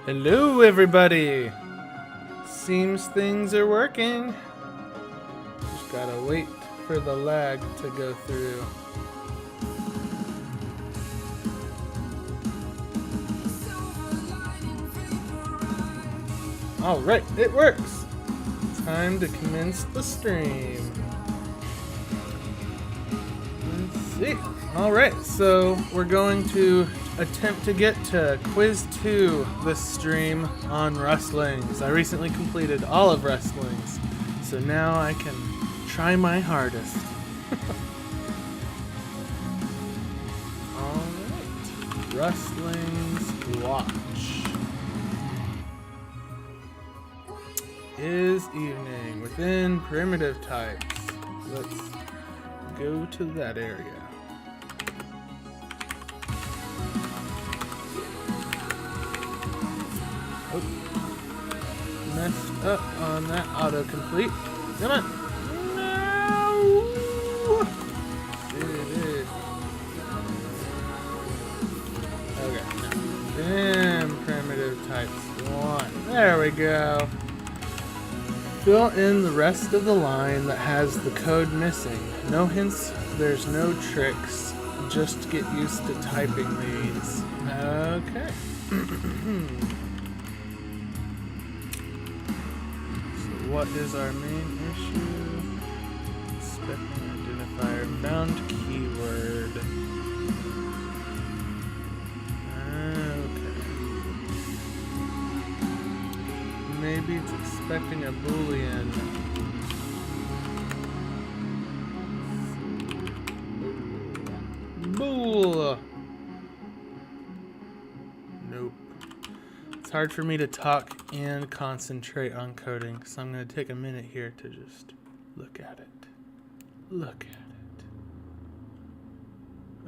Hello, everybody. Seems things are working. Just gotta wait for the lag to go through. All right, it works. Time to commence the stream. Let's see. All right, so we're going to attempt to get to quiz 2 this stream on Rustlings. I recently completed all of Rustlings, so now I can try my hardest. All right, Rustlings watch. Is evening within primitive types. Let's go to that area. Oh, messed up on that autocomplete. Come on. No. Okay. No. Then primitive types 1. There we go. Fill in the rest of the line that has the code missing. No hints, there's no tricks. Just get used to typing these. Okay. So what is our main issue? Expecting identifier, found keyword. Maybe it's expecting a boolean. Bool. Nope. It's hard for me to talk and concentrate on coding, so I'm going to take a minute here to just look at it. Look at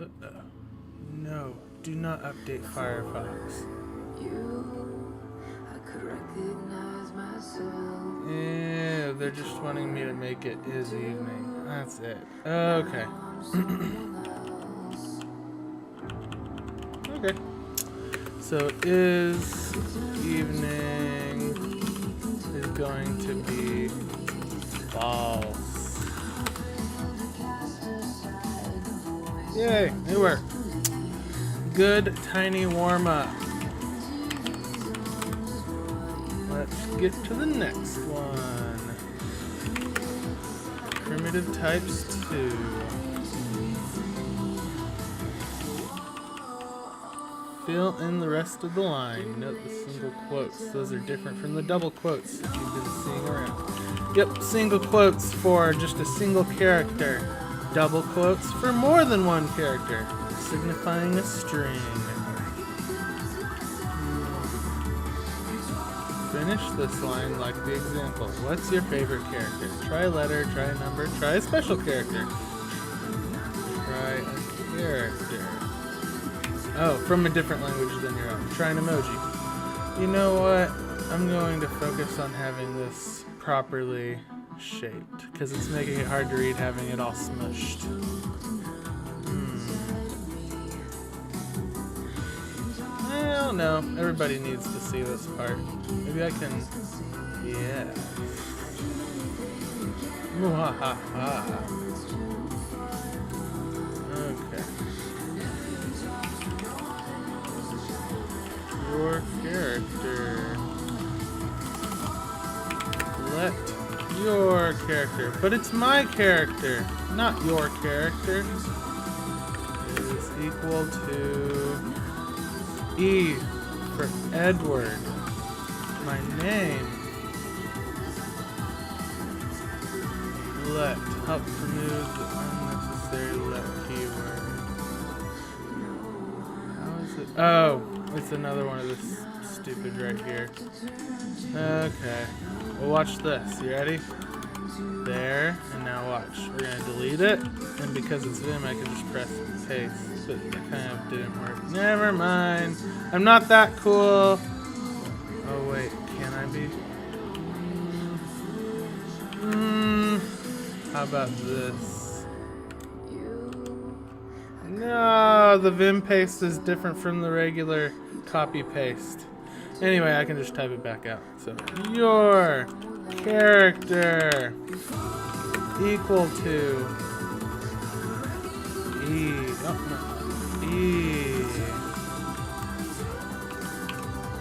it. Uh-oh. No, do not update Firefox. Yeah, they're just wanting me to make it is evening. That's it. Okay. Okay. So is evening is going to be false. Yay, it worked. Good tiny warm up. Let's get to the next one. Primitive types 2. Fill in the rest of the line. Note the single quotes. Those are different from the double quotes that you've been seeing around. Yep, single quotes for just a single character. Double quotes for more than one character, signifying a string. Finish this line like the example. What's your favorite character? Try a letter, try a number, try a special character. Try a character. Oh, from a different language than your own. Try an emoji. You know what? I'm going to focus on having this properly shaped, because it's making it hard to read having it all smushed. I don't know. Everybody needs to see this part. Maybe I can... Yeah. Mwahaha. Okay. Your character. Let your character. But it's my character, not your character. Is equal to... E for Edward. My name. Let. Help remove the unnecessary let keyword. How is it? Oh, it's another one of this stupid right here. Okay. Well, watch this. You ready? There. And now watch. We're going to delete it. And because it's Vim, I can just press paste. But that kind of didn't work. Never mind. I'm not that cool. Oh wait, can I be? How about this? No, the Vim paste is different from the regular copy paste. Anyway, I can just type it back out. So your character equal to E. Oh, no. E.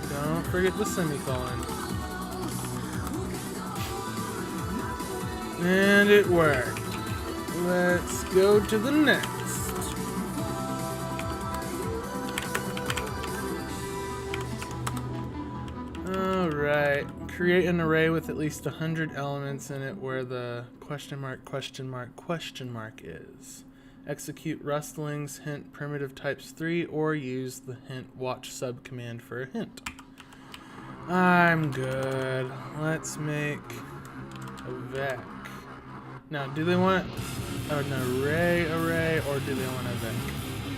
Don't forget the semicolon. And it worked. Let's go to the next. Alright. Create an array with at least 100 elements in it where the question mark is. Execute Rustlings hint primitive types 3 or use the hint watch subcommand for a hint. I'm good. Let's make a vec. Now, do they want an array, or do they want a vec?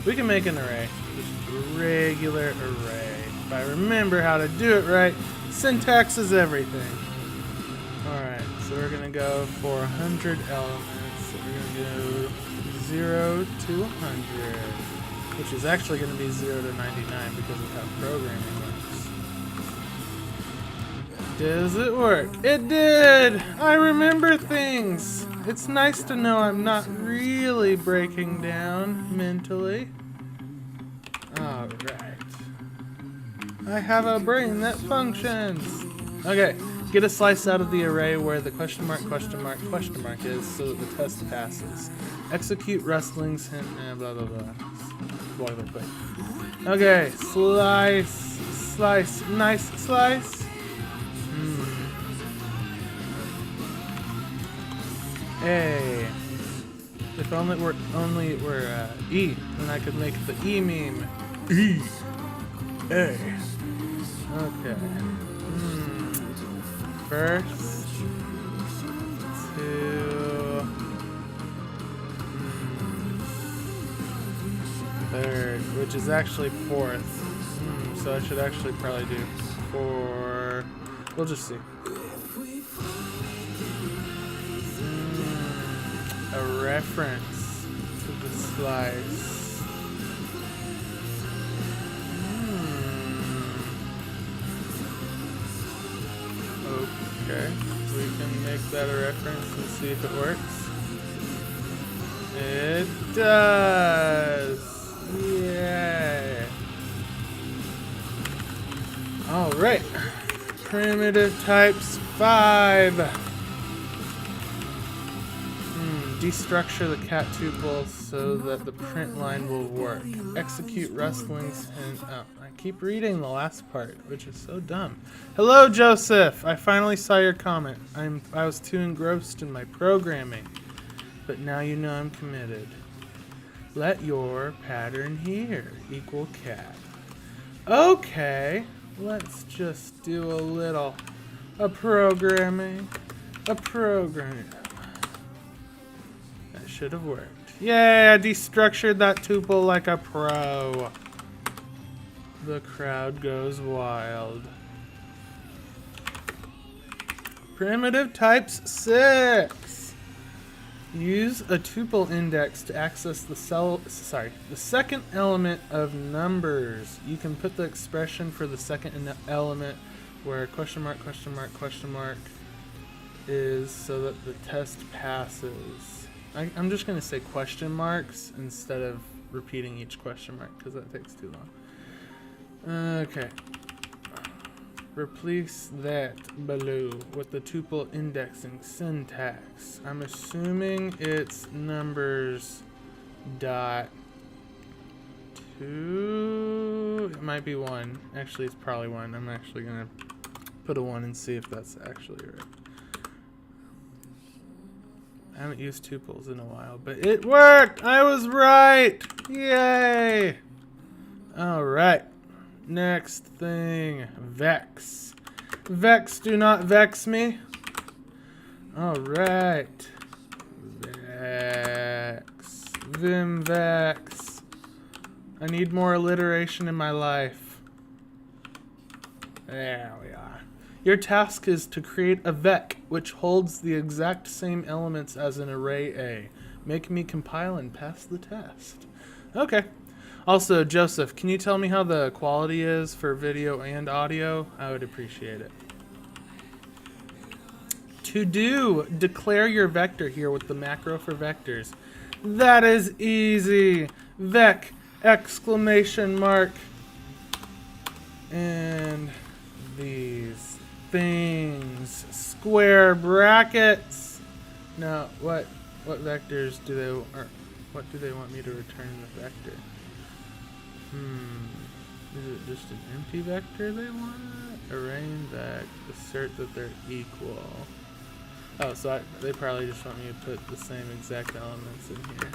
We can make an array. Just a regular array. If I remember how to do it right, syntax is everything. Alright, so we're going to go for 100 elements. So we're going to go 0 to 100, which is actually going to be 0 to 99 because of how programming works. Does it work? It did! I remember things! It's nice to know I'm not really breaking down mentally. Alright. I have a brain that functions! Okay, get a slice out of the array where the question mark is so that the test passes. Execute Rustlings hint blah blah blah. Boilerplate. Okay, slice, nice slice. Hey, if only it were E, then I could make the E meme. E, A. Okay. First, two, third, which is actually fourth. So I should actually probably do 4. We'll just see. A reference to the slice. Okay, we can make that a reference and see if it works. It does! Yay! Alright. Primitive types 5. Destructure the cat tuple so that the print line will work. Execute Rustlings and I keep reading the last part, which is so dumb. Hello, Joseph. I finally saw your comment. I was too engrossed in my programming, but now you know I'm committed. Let your pattern here equal cat. Okay, let's just do a programming. Should have worked. Yay, I destructured that tuple like a pro. The crowd goes wild. Primitive types 6. Use a tuple index to access the second element of numbers. You can put the expression for the second element where question mark is so that the test passes. I'm just going to say question marks instead of repeating each question mark because that takes too long. Okay. Replace that below with the tuple indexing syntax. I'm assuming it's numbers dot 2. It might be 1. Actually, it's probably 1. I'm actually going to put a 1 and see if that's actually right. I haven't used tuples in a while, but it worked! I was right! Yay! Alright. Next thing. Vex. Vex, do not vex me. Alright. Vex. Vimvex. I need more alliteration in my life. There we are. Your task is to create a vec which holds the exact same elements as an array A. Make me compile and pass the test. Okay. Also, Joseph, can you tell me how the quality is for video and audio? I would appreciate it. To do, declare your vector here with the macro for vectors. That is easy. Vec, exclamation mark. And these things, square brackets. Now, what vectors do they, or what do they want me to return in the vector? Is it just an empty vector they want? Arraign vec, assert that they're equal. Oh, so they probably just want me to put the same exact elements in here.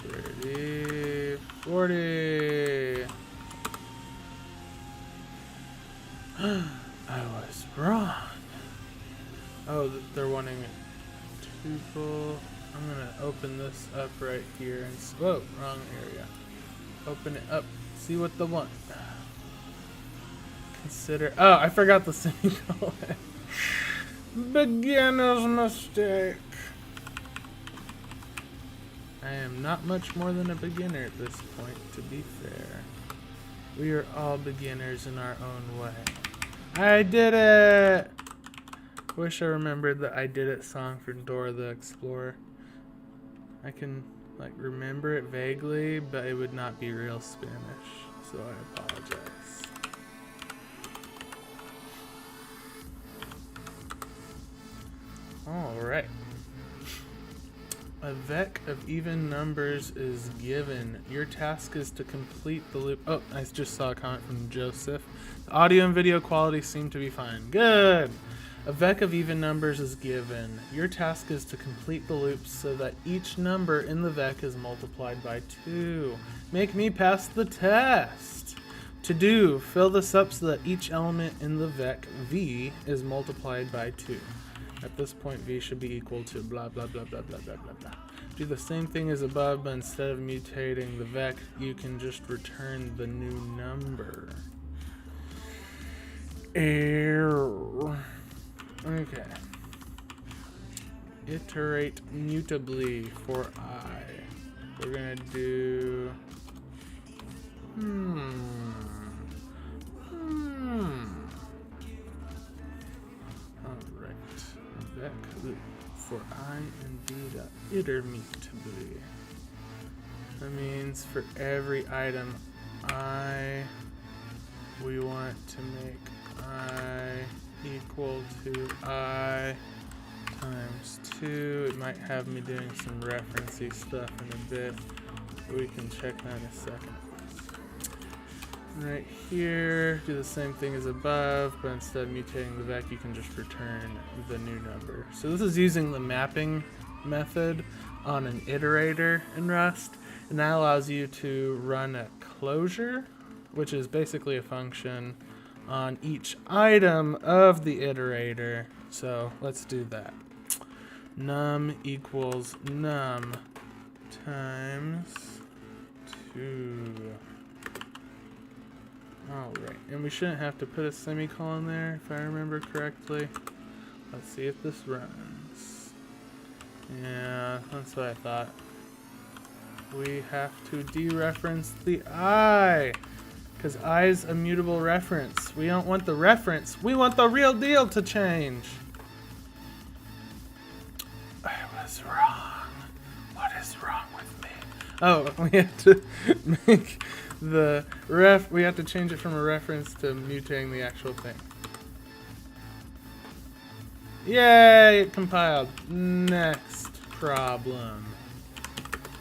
30, 40. I was wrong. Oh, they're wanting a tuple. I'm gonna open this up right here and whoa, wrong area. Open it up. See what they want. Consider. Oh, I forgot the semicolon. Beginner's mistake. I am not much more than a beginner at this point, to be fair. We are all beginners in our own way. I did it! Wish I remembered the I Did It song for Dora the Explorer. I can, like, remember it vaguely, but it would not be real Spanish, so I apologize. Alright. A vec of even numbers is given. Your task is to complete the loop. Oh, I just saw a comment from Joseph. The audio and video quality seem to be fine. Good! A vec of even numbers is given. Your task is to complete the loop so that each number in the vec is multiplied by 2. Make me pass the test! To do, fill this up so that each element in the vec v is multiplied by 2. At this point, v should be equal to blah, blah, blah, blah, blah, blah, blah, blah. Do the same thing as above, but instead of mutating the vec, you can just return the new number. Error. Okay. Iterate mutably for I. We're gonna do... Alright. Vec loop for I and v dot iter mutably. That means for every item I, we want to make I equal to I times 2. It might have me doing some referencey stuff in a bit, but we can check that in a second. Right here, do the same thing as above, but instead of mutating the vec, you can just return the new number. So this is using the mapping method on an iterator in Rust, and that allows you to run a closure, which is basically a function on each item of the iterator. So let's do that. Num equals num times 2. Alright, and we shouldn't have to put a semicolon there if I remember correctly. Let's see if this runs. Yeah, that's what I thought. We have to dereference the I, because I is a mutable reference. We don't want the reference, we want the real deal to change. I was wrong. What is wrong with me? Oh, we have to make the we have to change it from a reference to mutating the actual thing. Yay, it compiled. Next problem.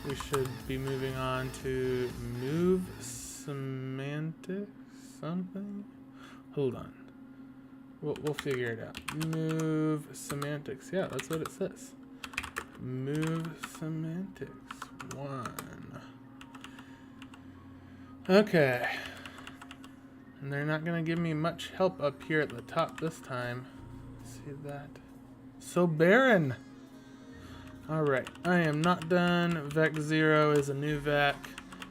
We should be moving on to move semantics something. Hold on. We'll figure it out. Move semantics. Yeah, that's what it says. Move semantics 1. Okay. And they're not going to give me much help up here at the top this time. See that? So barren. Alright, I am not done. Vec 0 is a new vec.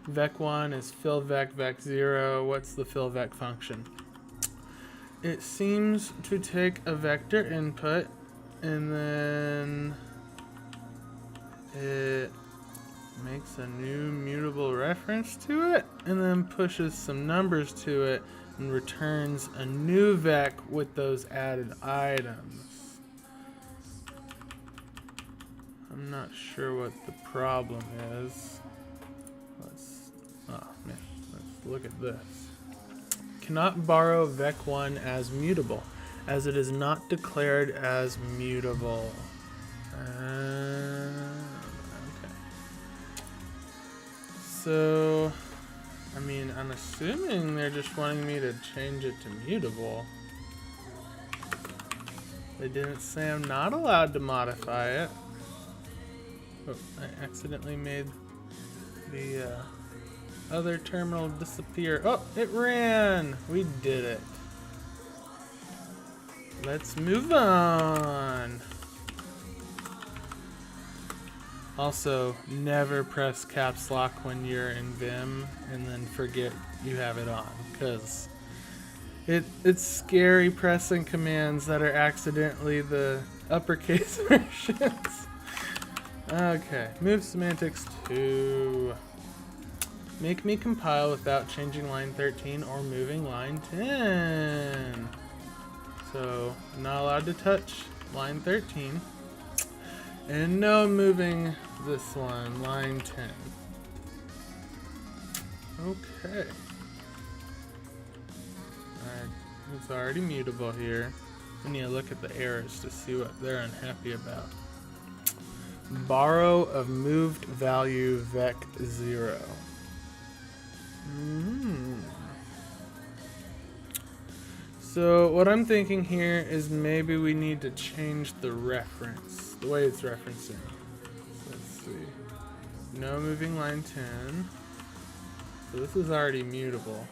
Vec 1 is fill vec, vec 0. What's the fill vec function? It seems to take a vector input and then it makes a new mutable reference to it, and then pushes some numbers to it and returns a new vec with those added items. I'm not sure what the problem is. Let's look at this. Cannot borrow vec1 as mutable, as it is not declared as mutable. Okay. So, I mean, I'm assuming they're just wanting me to change it to mutable. They didn't say I'm not allowed to modify it. Oh, I accidentally made the other terminal disappear. Oh, it ran! We did it. Let's move on. Also, never press caps lock when you're in Vim and then forget you have it on, because it's scary pressing commands that are accidentally the uppercase versions. Okay, move semantics to make me compile without changing line 13 or moving line 10. So, I'm not allowed to touch line 13. And no moving this one, line 10. Okay. Alright, it's already mutable here. We need to look at the errors to see what they're unhappy about. Borrow of moved value vec 0. So what I'm thinking here is maybe we need to change the reference, the way it's referencing. So let's see. No moving line 10. So this is already mutable.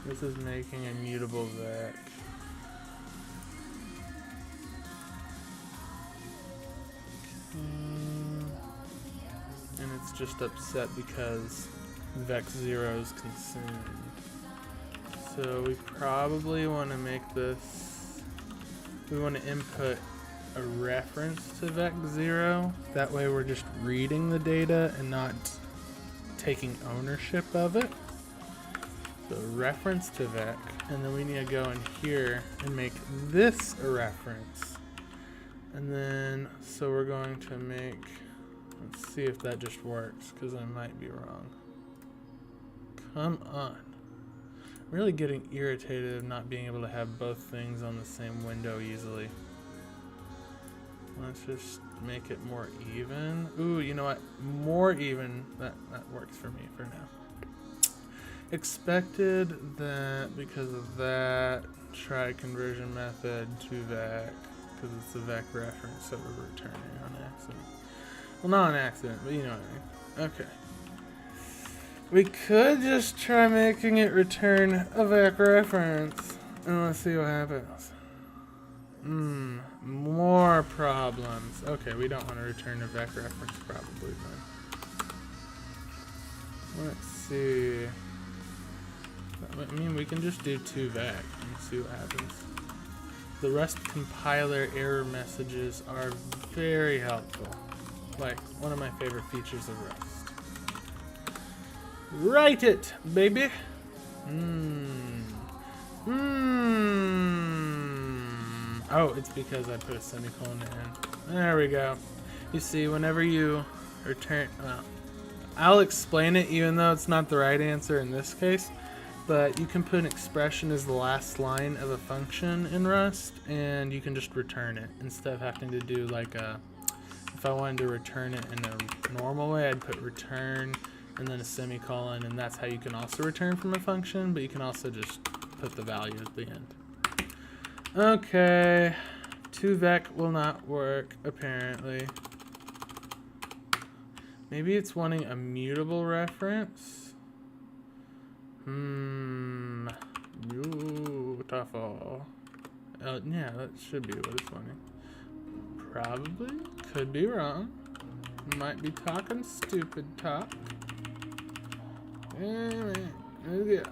This is making a mutable vec. And it's just upset because vec 0 is consumed. So we probably want to make this, we want to input a reference to vec 0. That way we're just reading the data and not taking ownership of it. So reference to vec, and then we need to go in here and make this a reference. And then, so we're going to make, let's see if that just works, because I might be wrong. Come on. I'm really getting irritated of not being able to have both things on the same window easily. Let's just make it more even. Ooh, you know what? More even. That works for me for now. Expected that because of that, try conversion method to vec, because it's a vec reference that we're returning on accident. Well, not on accident, but you know what I mean. Okay. We could just try making it return a vec reference, and let's see what happens. More problems. Okay, we don't want to return a vec reference probably then. Let's see. I mean, we can just do 2vec and see what happens. The Rust compiler error messages are very helpful. Like, one of my favorite features of Rust. Write it, baby! Oh, it's because I put a semicolon in. There we go. You see, whenever you return... Well, I'll explain it even though it's not the right answer in this case. But you can put an expression as the last line of a function in Rust, and you can just return it instead of having to do like a, if I wanted to return it in a normal way, I'd put return and then a semicolon, and that's how you can also return from a function, but you can also just put the value at the end. Okay, 2vec will not work apparently. Maybe it's wanting a mutable reference. Beautiful. Yeah, that should be what it's wanting. Probably. Could be wrong. Might be talking stupid talk. Anyway, let's go.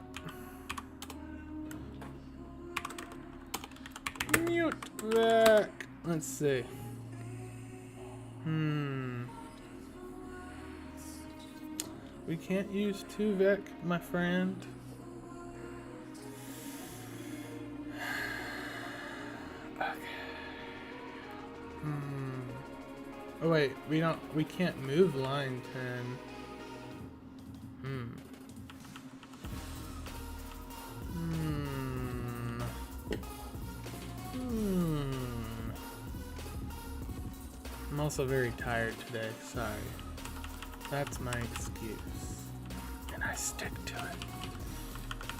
Mute vec. Let's see. We can't use 2vec, my friend. Okay. Oh wait, we can't move line 10. I'm also very tired today, sorry. That's my excuse. And I stick to it.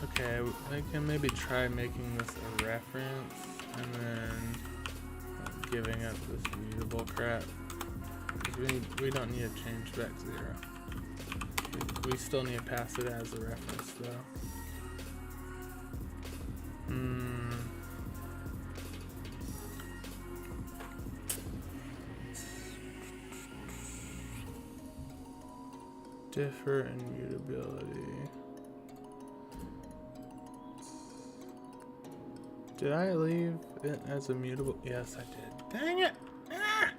Okay, I can maybe try making this a reference and then giving up this mutable crap. We don't need to change vec 0. We still need to pass it as a reference though. Differ in mutability. Did I leave it as a mutable? Yes, I did. Dang it! Ah!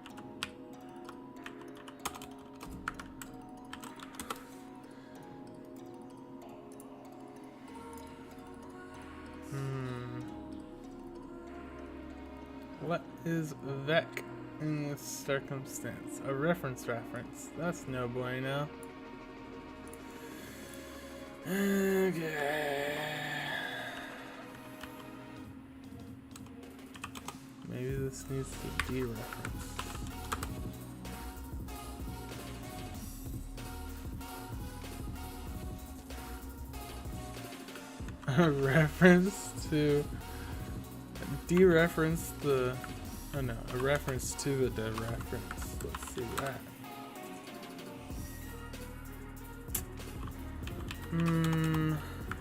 What is vec in this circumstance? A reference. That's no bueno. Okay. Maybe this needs to dereference. A reference to dereference the. Oh no, a reference to the dereference. Let's see that.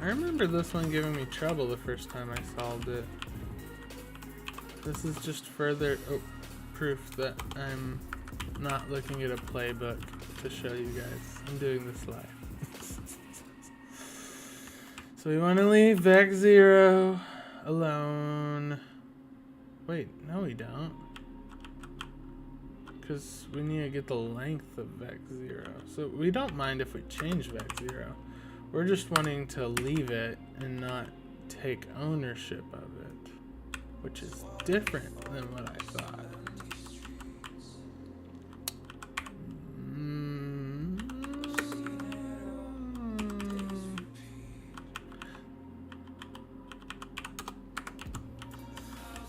I remember this one giving me trouble the first time I solved it. This is just further proof that I'm not looking at a playbook to show you guys. I'm doing this live. So we want to leave vec 0 alone. Wait, no we don't. Because we need to get the length of vec 0. So we don't mind if we change vec 0. We're just wanting to leave it and not take ownership of it, which is different than what I thought.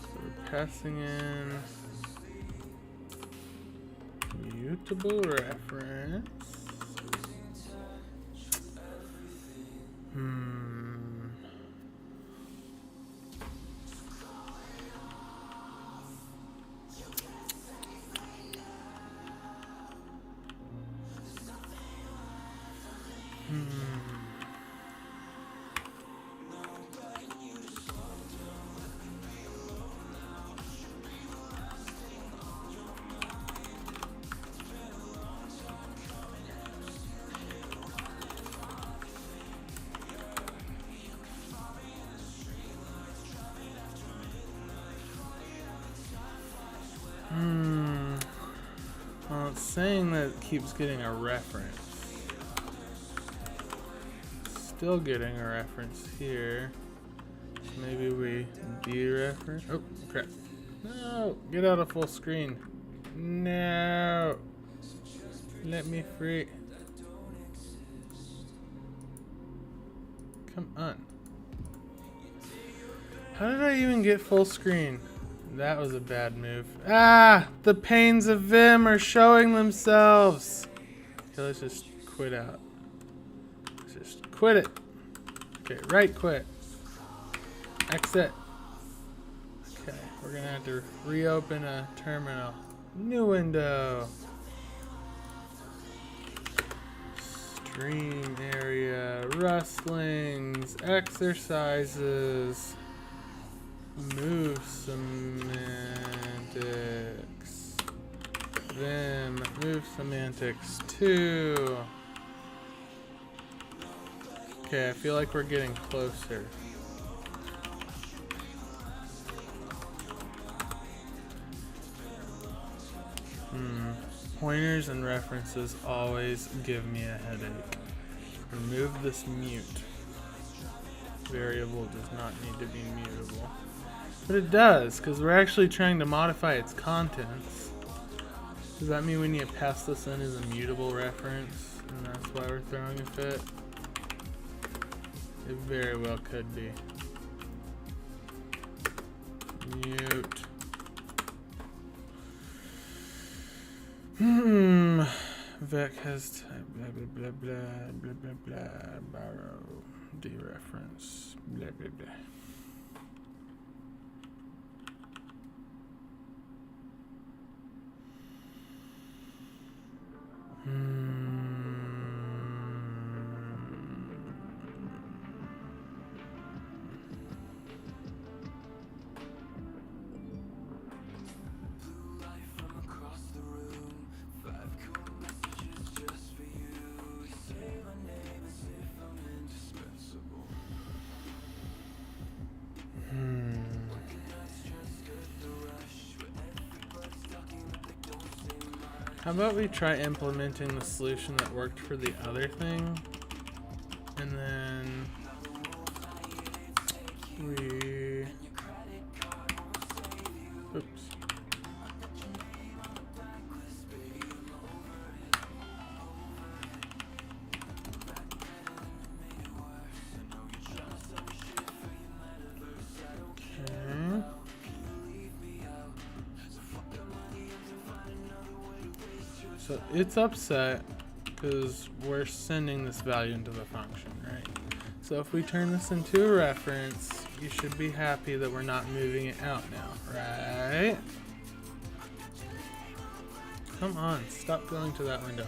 So we're passing in mutable reference. Well, it's saying that it keeps getting a reference. Still getting a reference here. So maybe we dereference. Oh, crap. No! Get out of full screen. No! Let me free. Come on. How did I even get full screen? That was a bad move. Ah! The pains of Vim are showing themselves! Okay, let's just quit out. Let's just quit it. Okay, right quit. Exit. Okay, we're gonna have to reopen a terminal. New window. Stream area. Rustlings. Exercises. Move semantics. Vim. Move semantics 2. Okay, I feel like we're getting closer. Pointers and references always give me a headache. Remove this mute. Variable does not need to be mutable. But it does, because we're actually trying to modify its contents. Does that mean we need to pass this in as a mutable reference, and that's why we're throwing a fit? It very well could be. Mute. Vec has type blah blah blah blah blah blah blah borrow dereference blah blah blah. How about we try implementing the solution that worked for the other thing, and then we, oops. So it's upset because we're sending this value into the function, right? So if we turn this into a reference, you should be happy that we're not moving it out now, right? Come on, stop going to that window.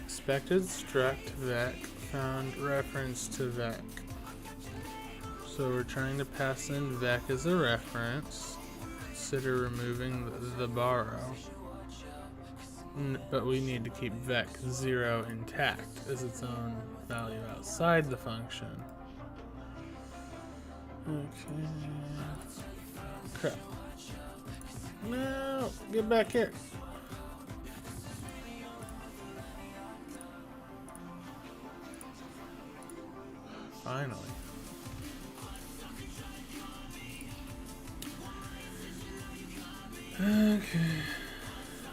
Expected struct vec found reference to vec. So we're trying to pass in vec as a reference. Consider removing the borrow, but we need to keep vec 0 intact as its own value outside the function. Okay. Crap. No, get back here. Finally. Okay.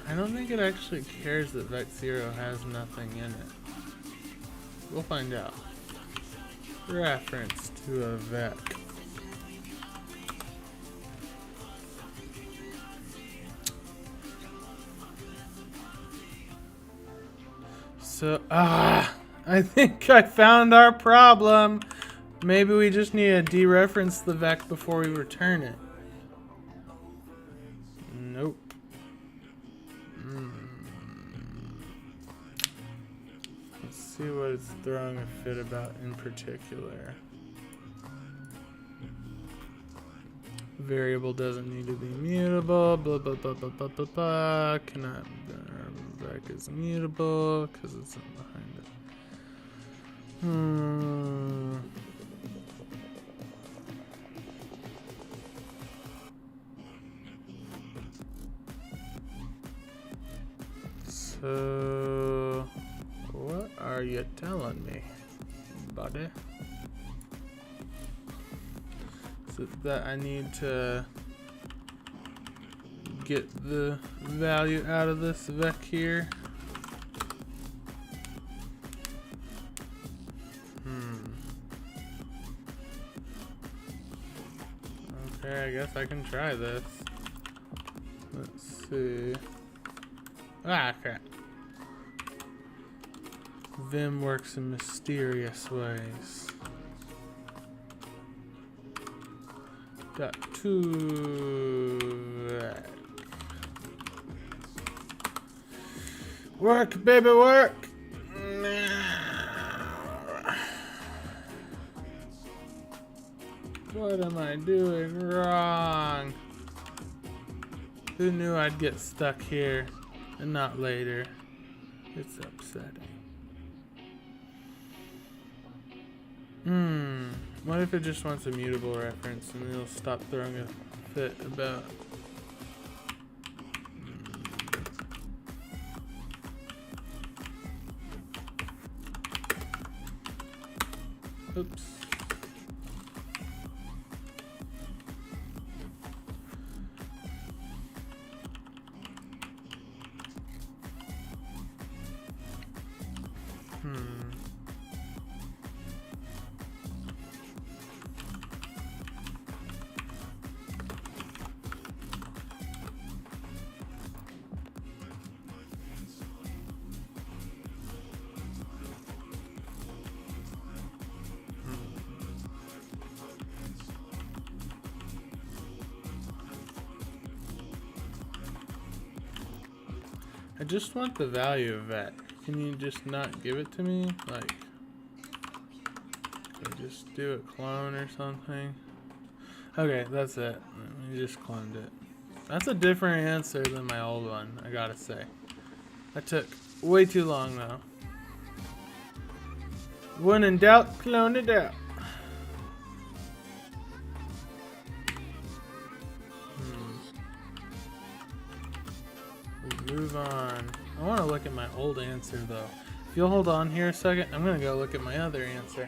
I don't think it actually cares that vec 0 has nothing in it. We'll find out. Reference to a vec. So, I think I found our problem. Maybe we just need to dereference the vec before we return it. Nope. Let's see what it's throwing a fit about in particular. Variable doesn't need to be mutable. Blah blah blah blah blah blah blah. Cannot vec is mutable because it's behind it. So, what are you telling me, buddy? Is it that I need to get the value out of this vec here? Okay, I guess I can try this. Let's see. Ah, crap. Vim works in mysterious ways. Got two. Work, baby, work. What am I doing wrong? Who knew I'd get stuck here and not later? It's upsetting. What if it just wants a mutable reference and it'll stop throwing a fit about? Oops. I just want the value of that. Can you just not give it to me? Like, or just do a clone or something? Okay, that's it. You just cloned it. That's a different answer than my old one, I gotta say. That took way too long though. When in doubt, clone it out. Move on. I want to look at my old answer though. If you'll hold on here a second, I'm going to go look at my other answer.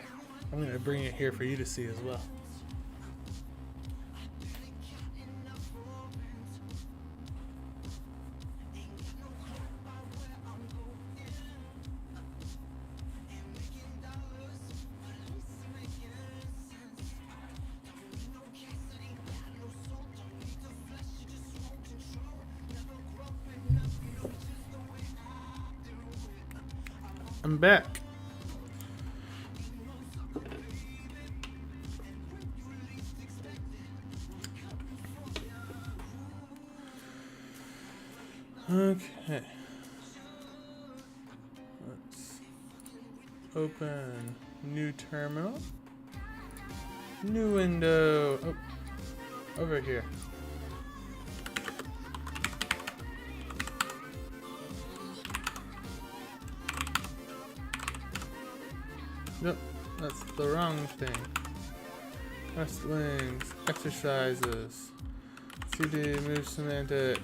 I'm going to bring it here for you to see as well. I'm back. Okay. Let's open new terminal. New window. Oh, over here. Nope, that's the wrong thing. Rustlings, exercises, CD, move semantics.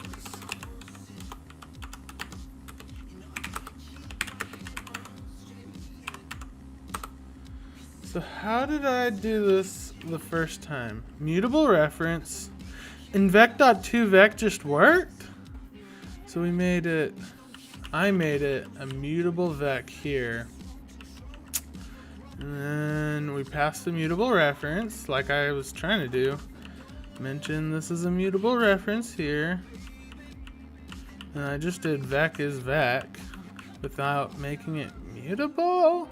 So how did I do this the first time? Mutable reference. And vec.2vec just worked? So we made it, I made it a mutable vec here. And then we passed the mutable reference like I was trying to do. Mention this is a mutable reference here. And I just did vec is vec without making it mutable.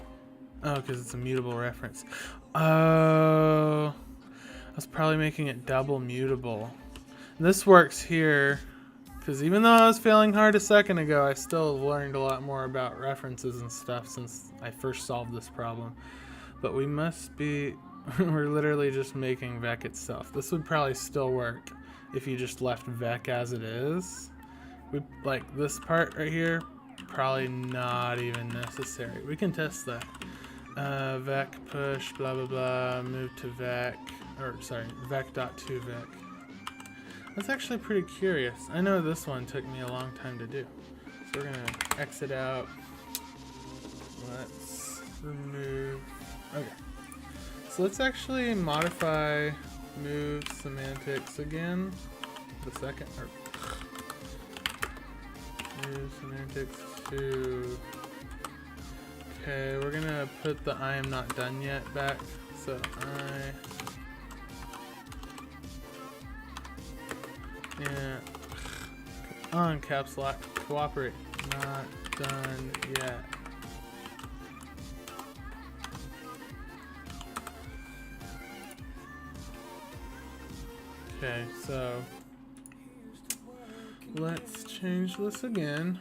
Oh, because it's a mutable reference. Oh, I was probably making it double mutable. This works here because even though I was failing hard a second ago, I still learned a lot more about references and stuff since I first solved this problem. But we must be, we're literally just making vec itself. This would probably still work if you just left vec as it is. We, like this part right here, probably not even necessary. We can test that. Vec push, blah, blah, blah, move to vec, or sorry, vec.2vec. That's actually pretty curious. I know this one took me a long time to do. So we're gonna exit out. Let's remove. Okay, so let's actually modify move semantics again. The second, or move semantics to. Okay, we're gonna put the I am not done yet back. So come on, caps lock, cooperate. Not done yet. Okay, so let's change this again.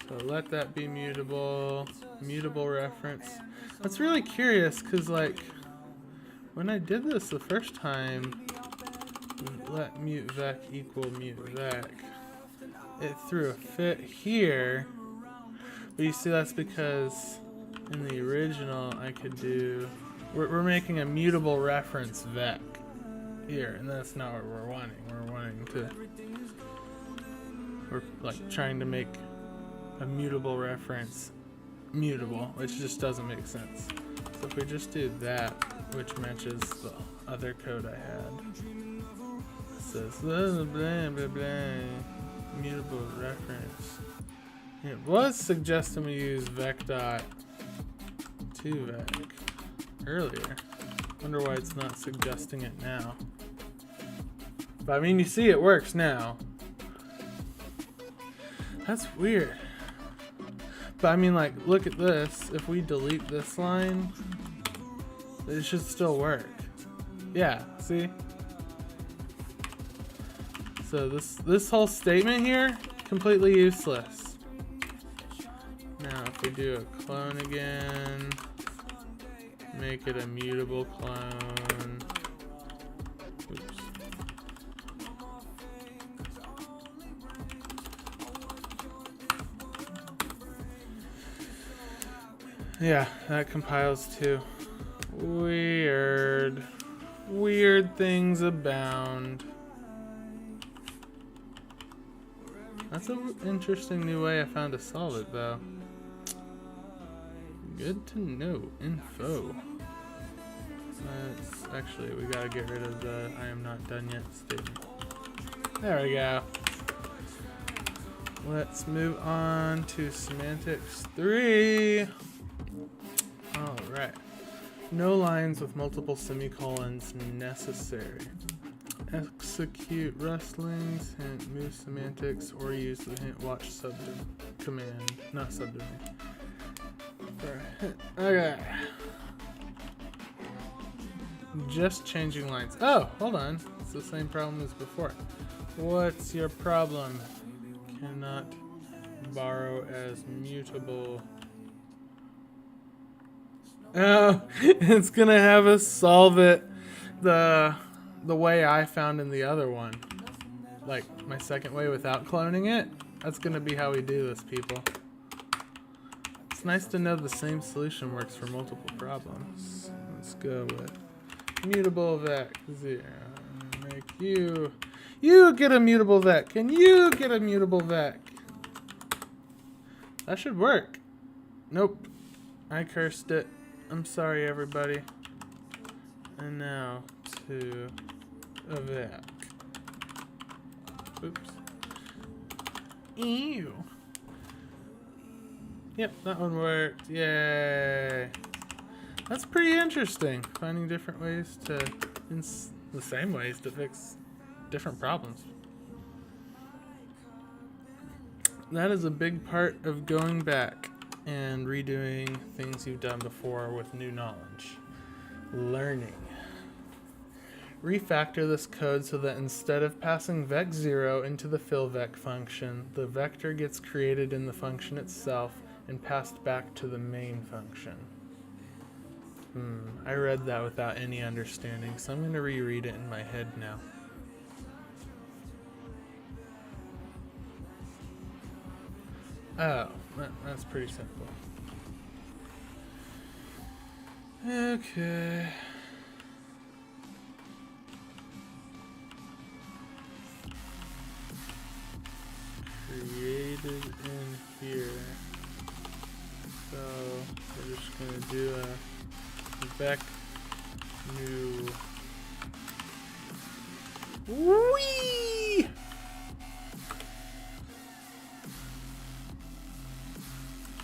So let that be mutable, mutable reference. That's really curious because like when I did this the first time, let mute vec equal mute vec, it threw a fit here. But you see that's because in the original I could do We're making a mutable reference vec here, and that's not what we're wanting. We're like trying to make a mutable reference mutable, which just doesn't make sense. So if we just do that, which matches the other code I had, it says blah blah blah blah, mutable reference. It was suggesting we use vec.toVec earlier. Wonder why it's not suggesting it now. But I mean, you see it works now. That's weird. But I mean, like, look at this. If we delete this line, it should still work. Yeah, see? So this whole statement here, completely useless. Now if we do a clone again, make it a mutable clone. Oops. Yeah, that compiles too. Weird. Weird things abound. That's an interesting new way I found to solve it, though. Good to know. Info. Let's actually, we gotta get rid of the I am not done yet statement. There we go. Let's move on to semantics 3. Alright. No lines with multiple semicolons necessary. Execute Rustlings, hint, move semantics, or use the hint watch command, not subdomain. Okay. Just changing lines. Oh, hold on. It's the same problem as before. What's your problem? Cannot borrow as mutable. Oh, it's gonna have us solve it the way I found in the other one. Like my second way without cloning it. That's gonna be how we do this, people. It's nice to know the same solution works for multiple problems. Let's go with mutable vec 0. Make you get a mutable vec. Can you get a mutable vec? That should work. Nope. I cursed it. I'm sorry, everybody. And now to a vec. Oops. Ew. Yep, that one worked. Yay. That's pretty interesting. Finding different ways to, the same ways to fix different problems. That is a big part of going back and redoing things you've done before with new knowledge. Learning. Refactor this code so that instead of passing vec0 into the fillVec function, the vector gets created in the function itself and passed back to the main function. I read that without any understanding, so I'm going to reread it in my head now. Oh, that's pretty simple. Okay. Created in here. So we're just going to do a vec new. Whee!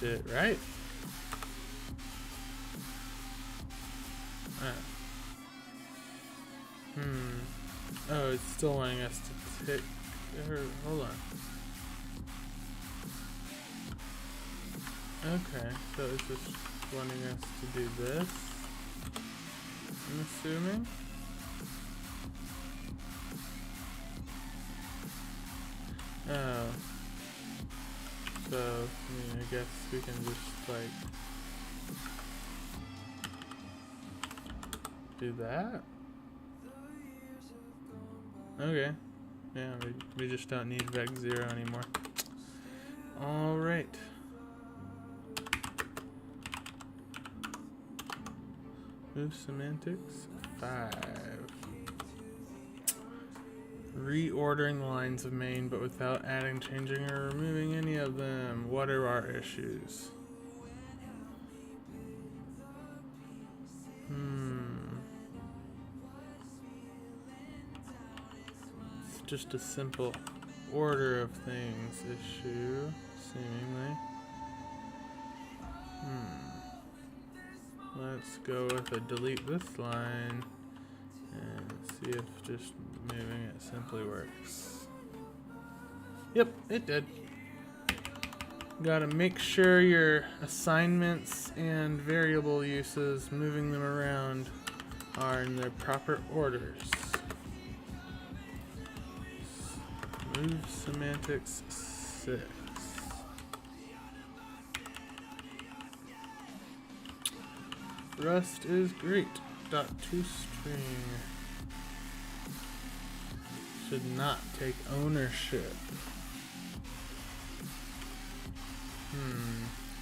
Did it right? Oh, it's still wanting us to take. Hold on. Okay, so it's just wanting us to do this. I'm assuming. Oh. So, I guess we can just, like, do that? Okay. Yeah, we just don't need vec0 anymore. Alright. Move semantics 5. Reordering lines of main but without adding, changing, or removing any of them. What are our issues? It's just a simple order of things issue, seemingly. Let's go with a delete this line and see if just moving it simply works. Yep, it did. Gotta make sure your assignments and variable uses, moving them around, are in their proper orders. Move semantics 6. Rust is great. .toString should not take ownership.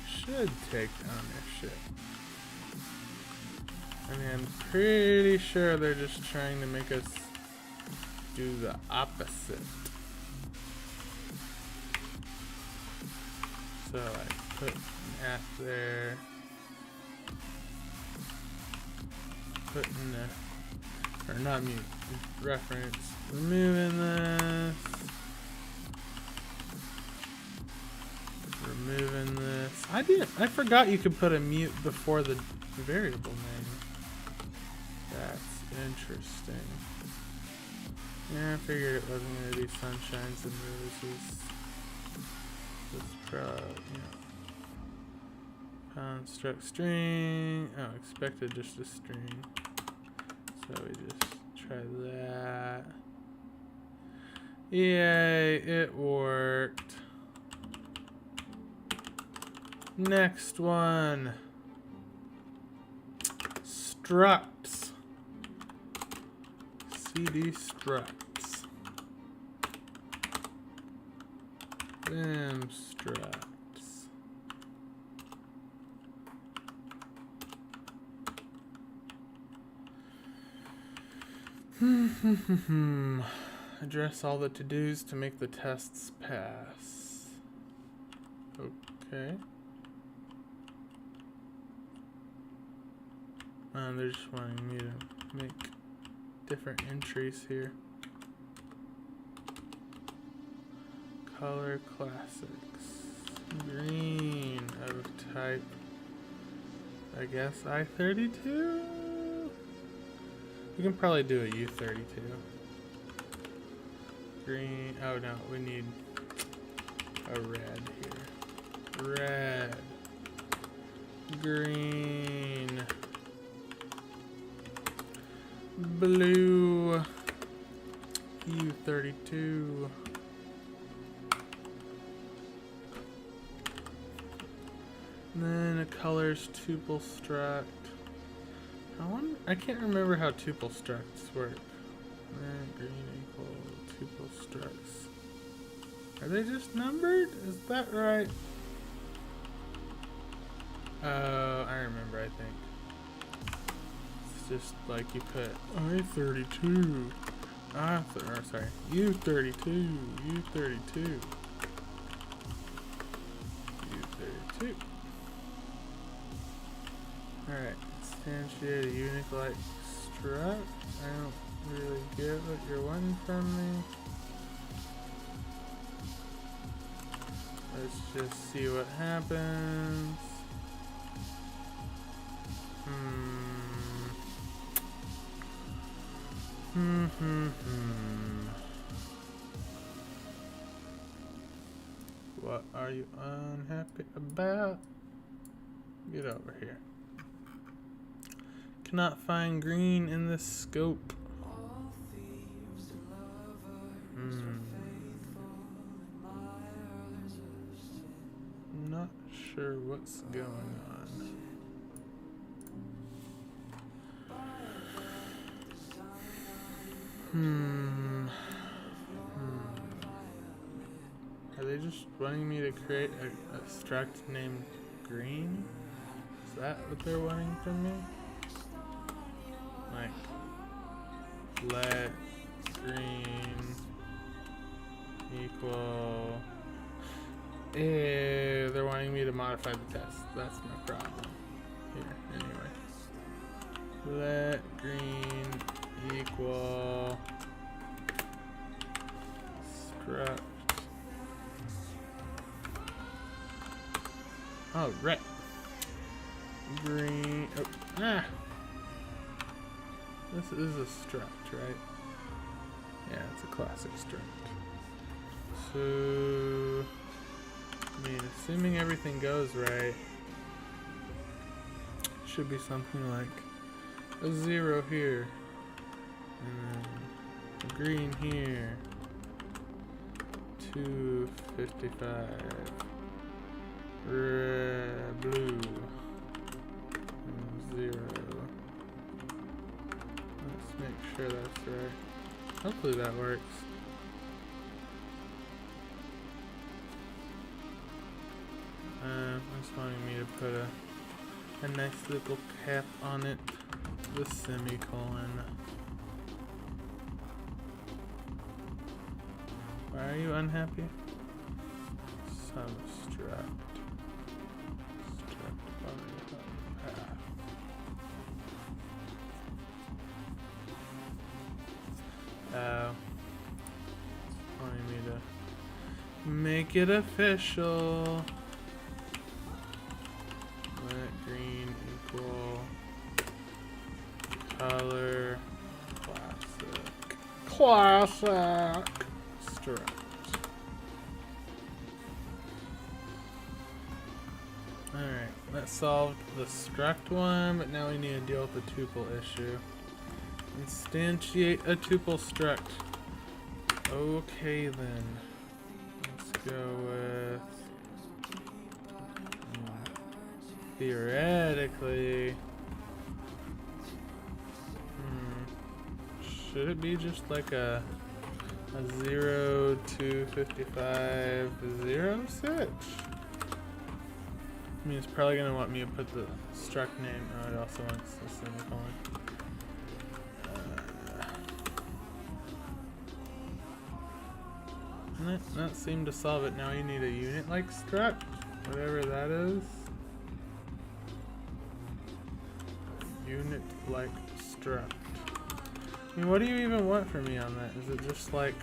Should take ownership. I mean, I'm pretty sure they're just trying to make us do the opposite. So I put an at there. Put in the, or not mute, reference. Removing this. Removing this. I forgot you could put a mute before the variable name. That's interesting. Yeah, I figured it wasn't going to be sunshines and roses. Construct string. Oh, expected just a string. So we just try that. Yay, it worked. Next one. Structs. CD structs. Them structs. Address all the to-dos to make the tests pass. Okay. They're just wanting me to make different entries here. Color classics. Green of type, I guess I32? We can probably do a U32. Green, oh no, we need a red here. Red. Green. Blue. U32. And then a colors tuple struct. I can't remember how tuple structs work. Red, green equal tuple structs. Are they just numbered? Is that right? Oh, I remember, I think. It's just like you put I32. Sorry. U32. U32. U32. Alright. Instantiate a unique like struct. I don't really get what you're wanting from me. Let's just see what happens. What are you unhappy about? Get over here. Cannot find green in the scope. Not sure what's going on. Are they just wanting me to create a struct named green? Is that what they're wanting from me? like let green equal. They're wanting me to modify the test. That's my problem. Here, anyway. Let green equal struct. Oh, right. Green. Oh, ah. This is a struct, right? Yeah, it's a classic struct. So, I mean, assuming everything goes right, should be something like a 0 here, and then a green here, 255, red, blue, and 0. Let's make sure that's right. Hopefully that works. It's wanting me to put a nice little cap on it, the semicolon. Why are you unhappy? Substruct. Struct by path. Wanting me to make it official. Let green equal color classic struct. Alright, that solved the struct one, but now we need to deal with the tuple issue. Instantiate a tuple struct. Okay then. Let's go with theoretically. Should it be just like a 0 to 55 0 switch? I mean, it's probably gonna want me to put the struct name. Oh, it also wants the semicolon. That seemed to solve it. Now you need a unit like struct, whatever that is. Unit like struct. I mean, what do you even want from me on that? Is it just like,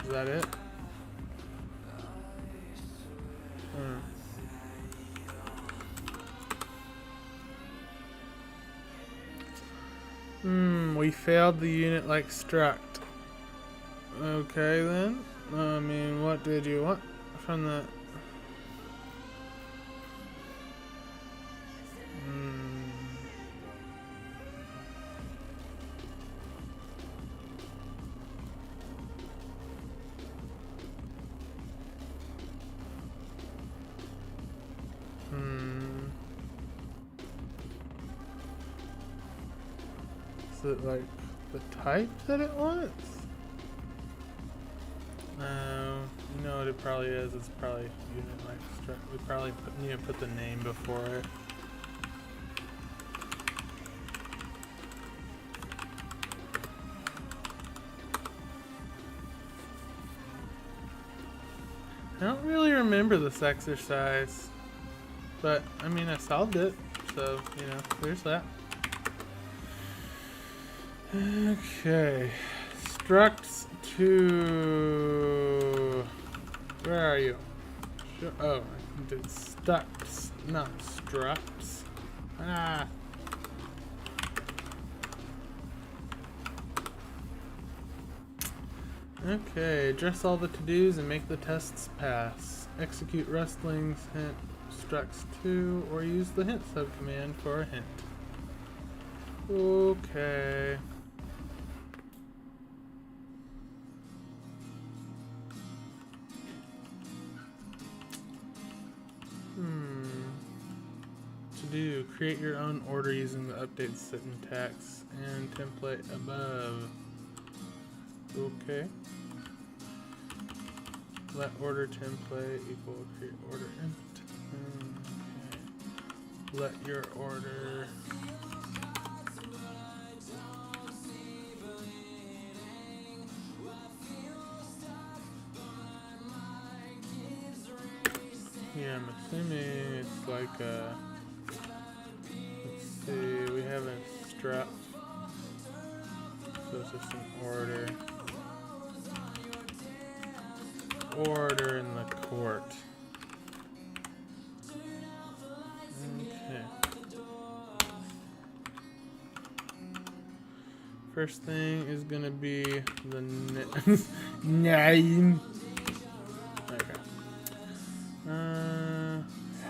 is that it? We failed the unit like struct. Okay then. I mean, what did you want from the... Is it like the type that it wants? You know what it probably is? It's probably unit like struct. We probably need to put the name before it. I don't really remember this exercise, but I mean, I solved it, so you know, there's that. Okay, structs to, where are you? Oh, I did structs, not structs. Ah. Okay, address all the to-dos and make the tests pass. Execute Rustlings, hint, structs to, or use the hint subcommand for a hint. Okay. To do, create your own order using the update syntax and template above. Okay. Let order template equal create order int. Okay. Let your order I'm assuming it's like a, let's see, we have a struct, so it's just an order. Order in the court. Okay. First thing is gonna be the name. Okay.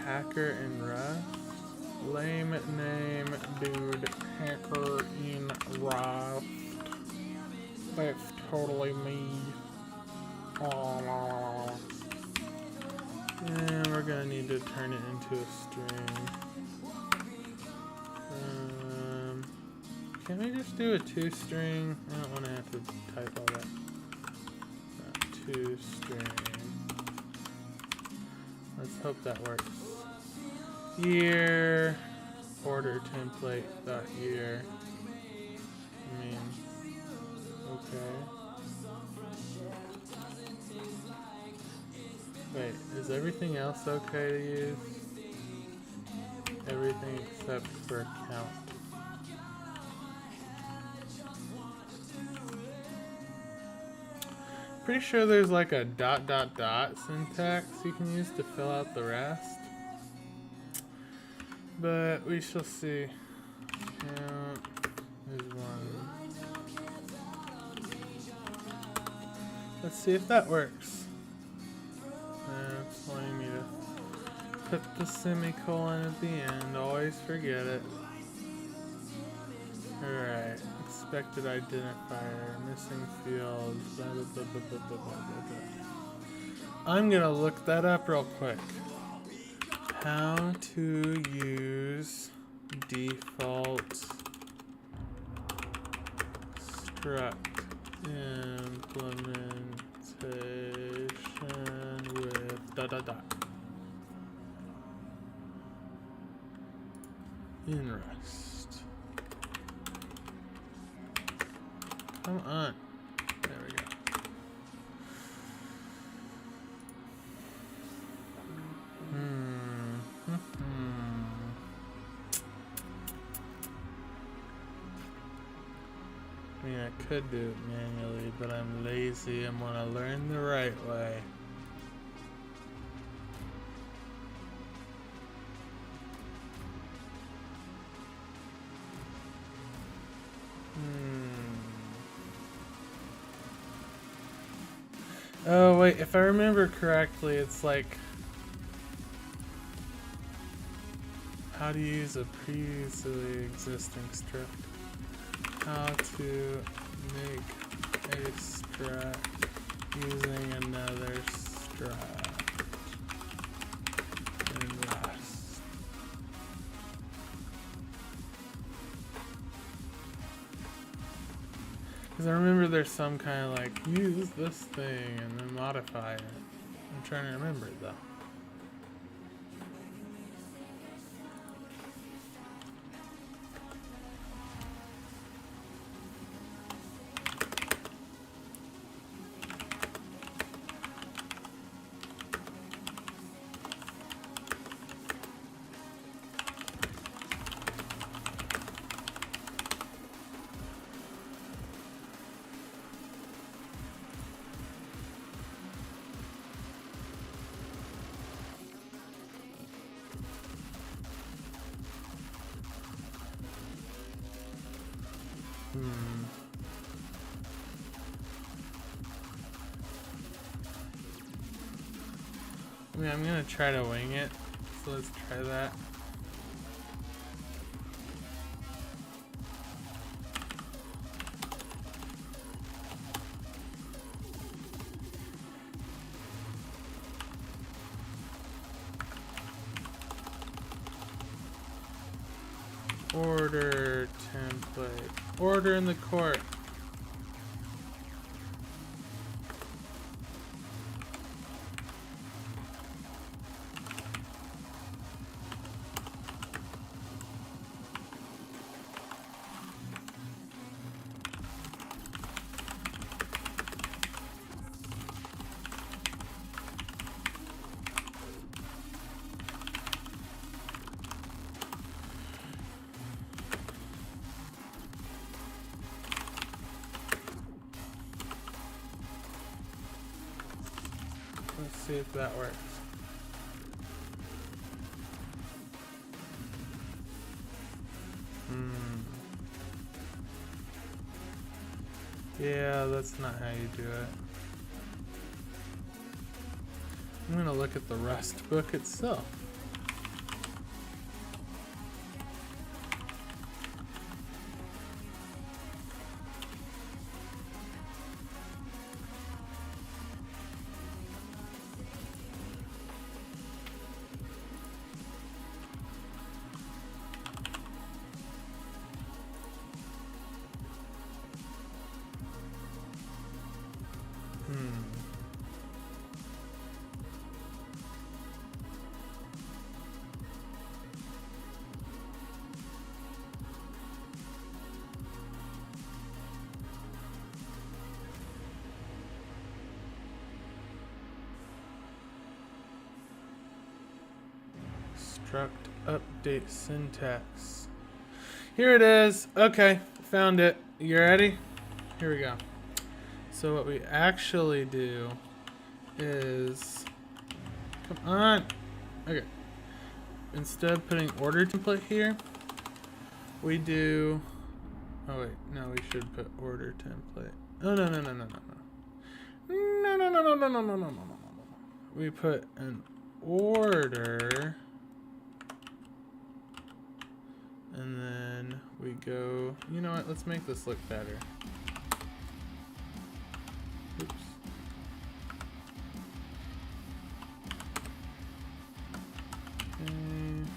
Hacker in Rust. Lame name, dude. Hacker in Rust. That's totally me. And we're gonna need to turn it into a string. Can we just do a 2-string? I don't want to have to type all that. 2-string. Let's hope that works. Year. Order template dot year. I mean, okay. Wait, is everything else okay to use? Everything except for count. Pretty sure there's like a ... syntax you can use to fill out the rest. But we shall see. Count is 1. Let's see if that works. It's wanting me to put the semicolon at the end. Always forget it. Alright. Expected identifier. Missing fields. Blah, blah, blah, blah, blah, blah, blah, blah. I'm gonna look that up real quick. How to use default struct implementation with ... in Rust. Come on. There we go. I mean, I could do it manually, but I'm lazy and want to learn the right way. Oh, wait, if I remember correctly, it's like how to use a previously existing struct. How to make a struct using another struct in Rust. Because I remember there's some kind of like, use this thing and then modify it. I'm trying to remember it though. I mean, I'm gonna try to wing it, so let's try that. Order template. Order in the court. Let's see if that works. Yeah, that's not how you do it. I'm gonna look at the Rust book itself. Struct update syntax. Here it is. Okay, found it. You ready? Here we go. So what we actually do is, come on. Okay. Instead of putting order template here, we do, oh wait, no, we should put order template. Oh, no. No. We put an order, and then we go, you know what, let's make this look better. Oops. And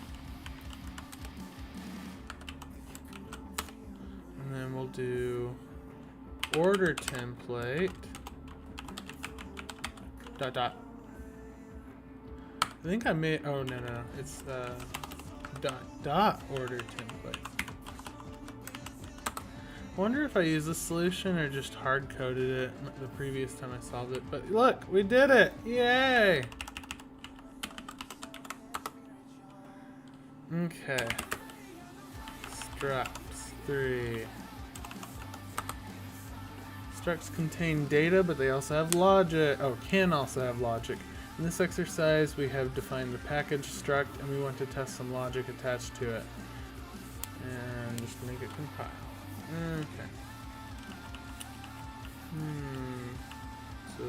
then we'll do order template dot. I think I made, oh no, it's dot order template. I wonder if I used this solution or just hard coded it the previous time I solved it. But look, we did it! Yay! Okay. Structs 3. Structs contain data, but they also have logic. Oh, can also have logic. In this exercise, we have defined the package struct, and we want to test some logic attached to it. And just make it compile. Okay. So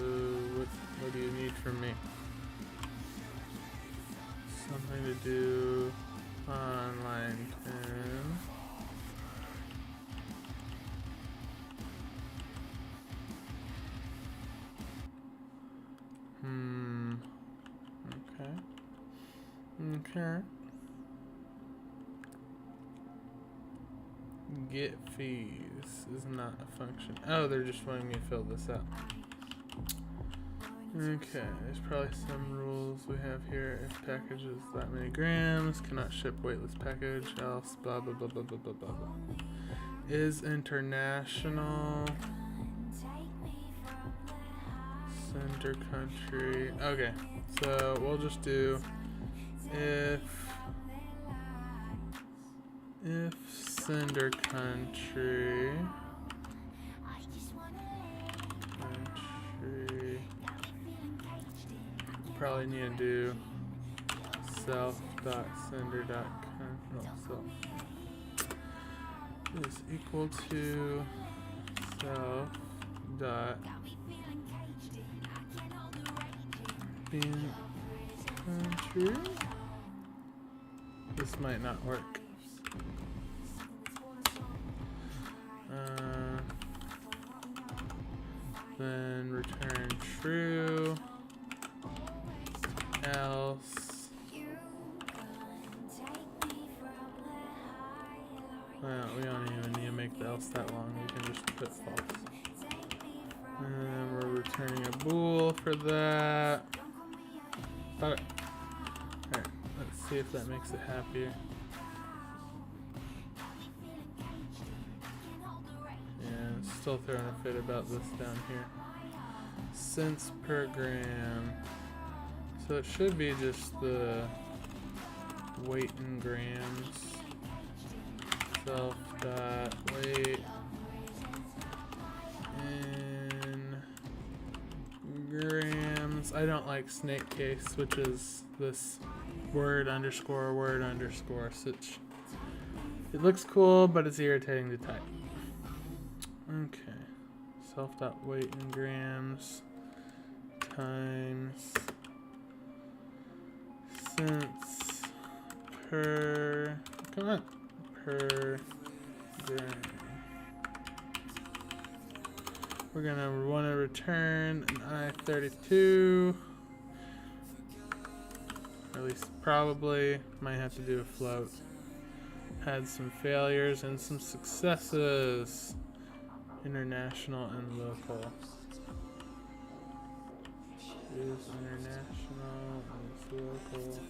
what do you need from me? Something to do on line 10. Okay. Get fees is not a function. Oh, they're just wanting me to fill this out. Okay, there's probably some rules we have here. If package is that many grams, cannot ship weightless package, else blah blah blah blah blah blah blah blah. Is international. Center country. Okay, so we'll just do if sender country probably need to do self.sender.self is equal to self dot bin country. This might not work. Then return true, else, well, we don't even need to make the else that long, we can just put false. And we're returning a bool for that. Alright, let's see if that makes it happier. Still throwing a fit about this down here. Cents per gram. So it should be just the weight in grams. Self dot weight in grams since I don't like snake case, which is this word underscore. Such. It looks cool, but it's irritating to type. Okay. Self.weight in grams times cents per, come on, per gram. We're gonna want to return an I-32, or at least probably, might have to do a float. Had some failures and some successes, international and local. Is international and local.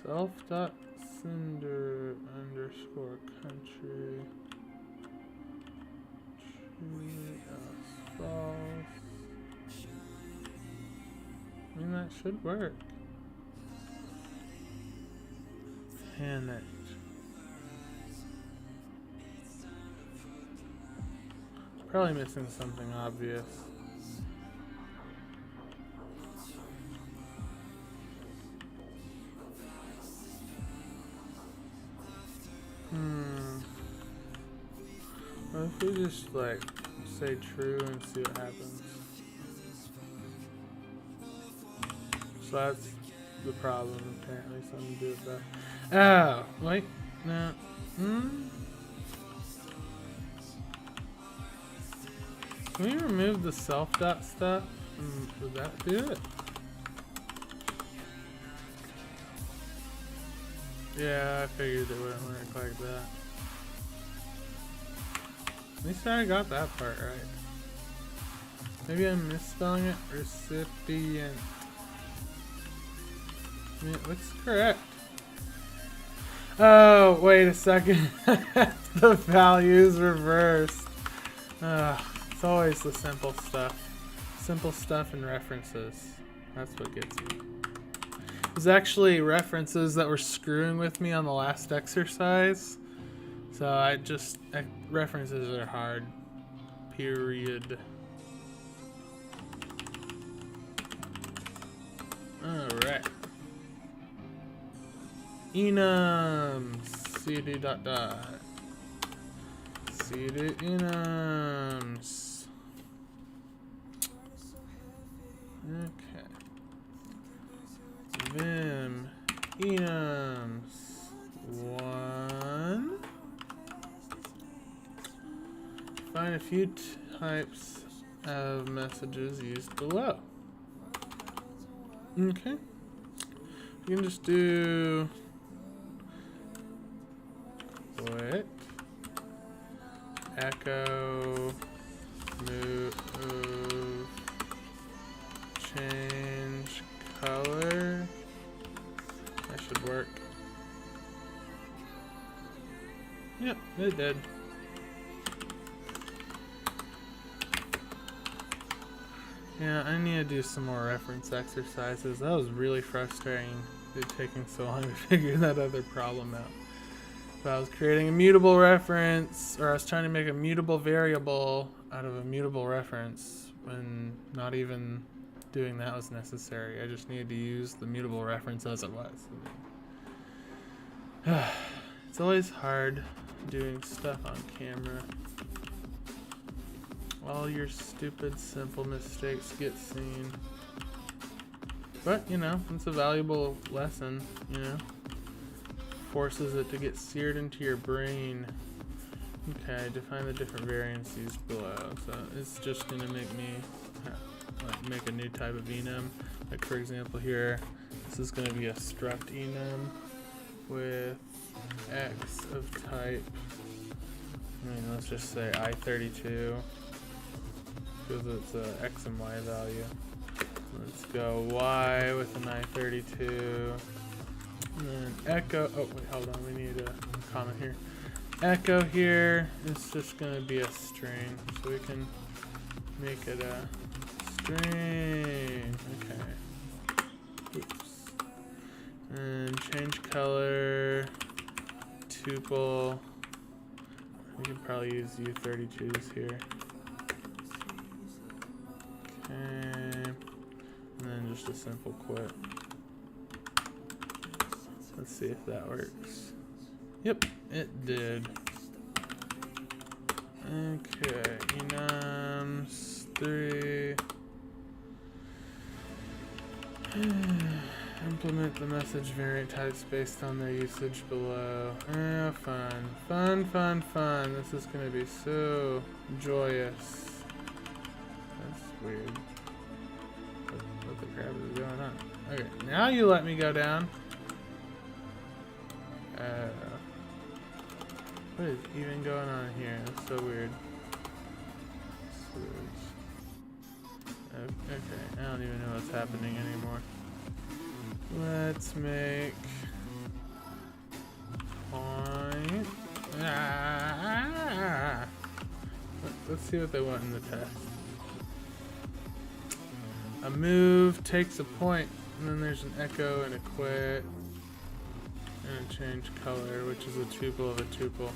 Self.cinder underscore country. True as false. I mean, that should work. Panic. Probably missing something obvious. What if we just like say true and see what happens? So that's the problem apparently, something to do with that. Oh, wait, no. Can we remove the self-dot stuff? Would that do it? Yeah, I figured it wouldn't work like that. At least I got that part right. Maybe I'm misspelling it. Recipient. I mean, it looks correct. Oh, wait a second. The value's reversed. It's always the simple stuff. Simple stuff and references. That's what gets me. There's actually references that were screwing with me on the last exercise. So references are hard. Period. Alright. Enums. cd dot dot. cd enums. Okay. Vim enums 1. Find a few types of messages used below. Okay. You can just do quit, echo, move, change color. That should work. Yep, it did. Yeah, I need to do some more reference exercises. That was really frustrating, it taking so long to figure that other problem out. But I was creating a mutable reference, or I was trying to make a mutable variable out of a mutable reference when not even doing that was necessary. I just needed to use the mutable reference as it was. It's always hard doing stuff on camera. All your stupid, simple mistakes get seen. But, you know, it's a valuable lesson, you know? forces it to get seared into your brain. Okay, define the different variants used below. So it's just gonna make me like make a new type of enum. Like for example here, this is gonna be a struct enum with x of type, I mean, let's just say I32, because it's a x and y value. Let's go y with an I32, and then echo, oh wait, hold on, we need a comment here. Echo here is just going to be a string, so we can make it a string. Okay. Oops. And change color, tuple. We can probably use U32s here. Okay. And then just a simple quit. Let's see if that works. Yep, it did. Okay, enums 3. Implement the message variant types based on their usage below. Fun. This is gonna be so joyous. That's weird. What the crap is going on? Okay, now you let me go down. What is even going on here? That's so weird. Okay, I don't even know what's happening anymore. Let's make point. Let's see what they want in the test. A move takes a point, and then there's an echo and a quit. And change color, which is a tuple of a tuple.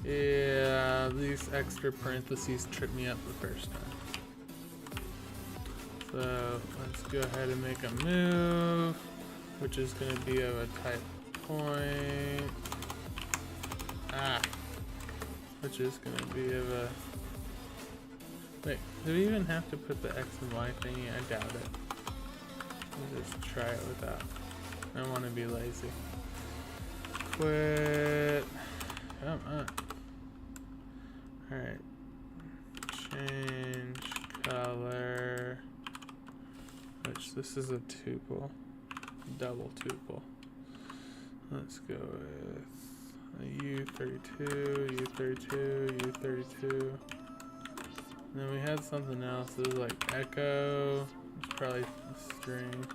Yeah, these extra parentheses tripped me up the first time. So let's go ahead and make a move, which is going to be of a type point. Which is going to be of a... Wait, do we even have to put the X and Y thingy? I doubt it. Let's just try it without. I want to be lazy. Quit. Come on. Alright. Change color. Which this is a tuple. Double tuple. Let's go with a U32, U32, U32. And then we had something else. It was like echo. It's probably a string.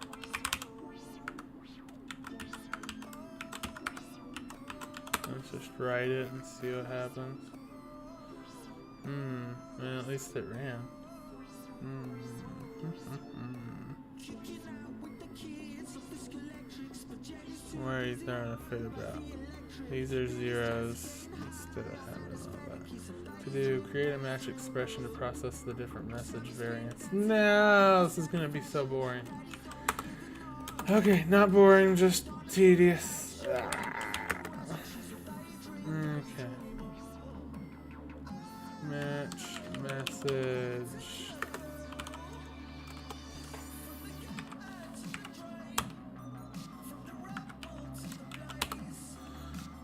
Let's just write it and see what happens. Well, at least it ran. Where are you throwing a fit about? These are zeros instead of having all that. To do, create a match expression to process the different message variants. No, this is gonna be so boring. Okay, not boring, just tedious. Okay. Match message.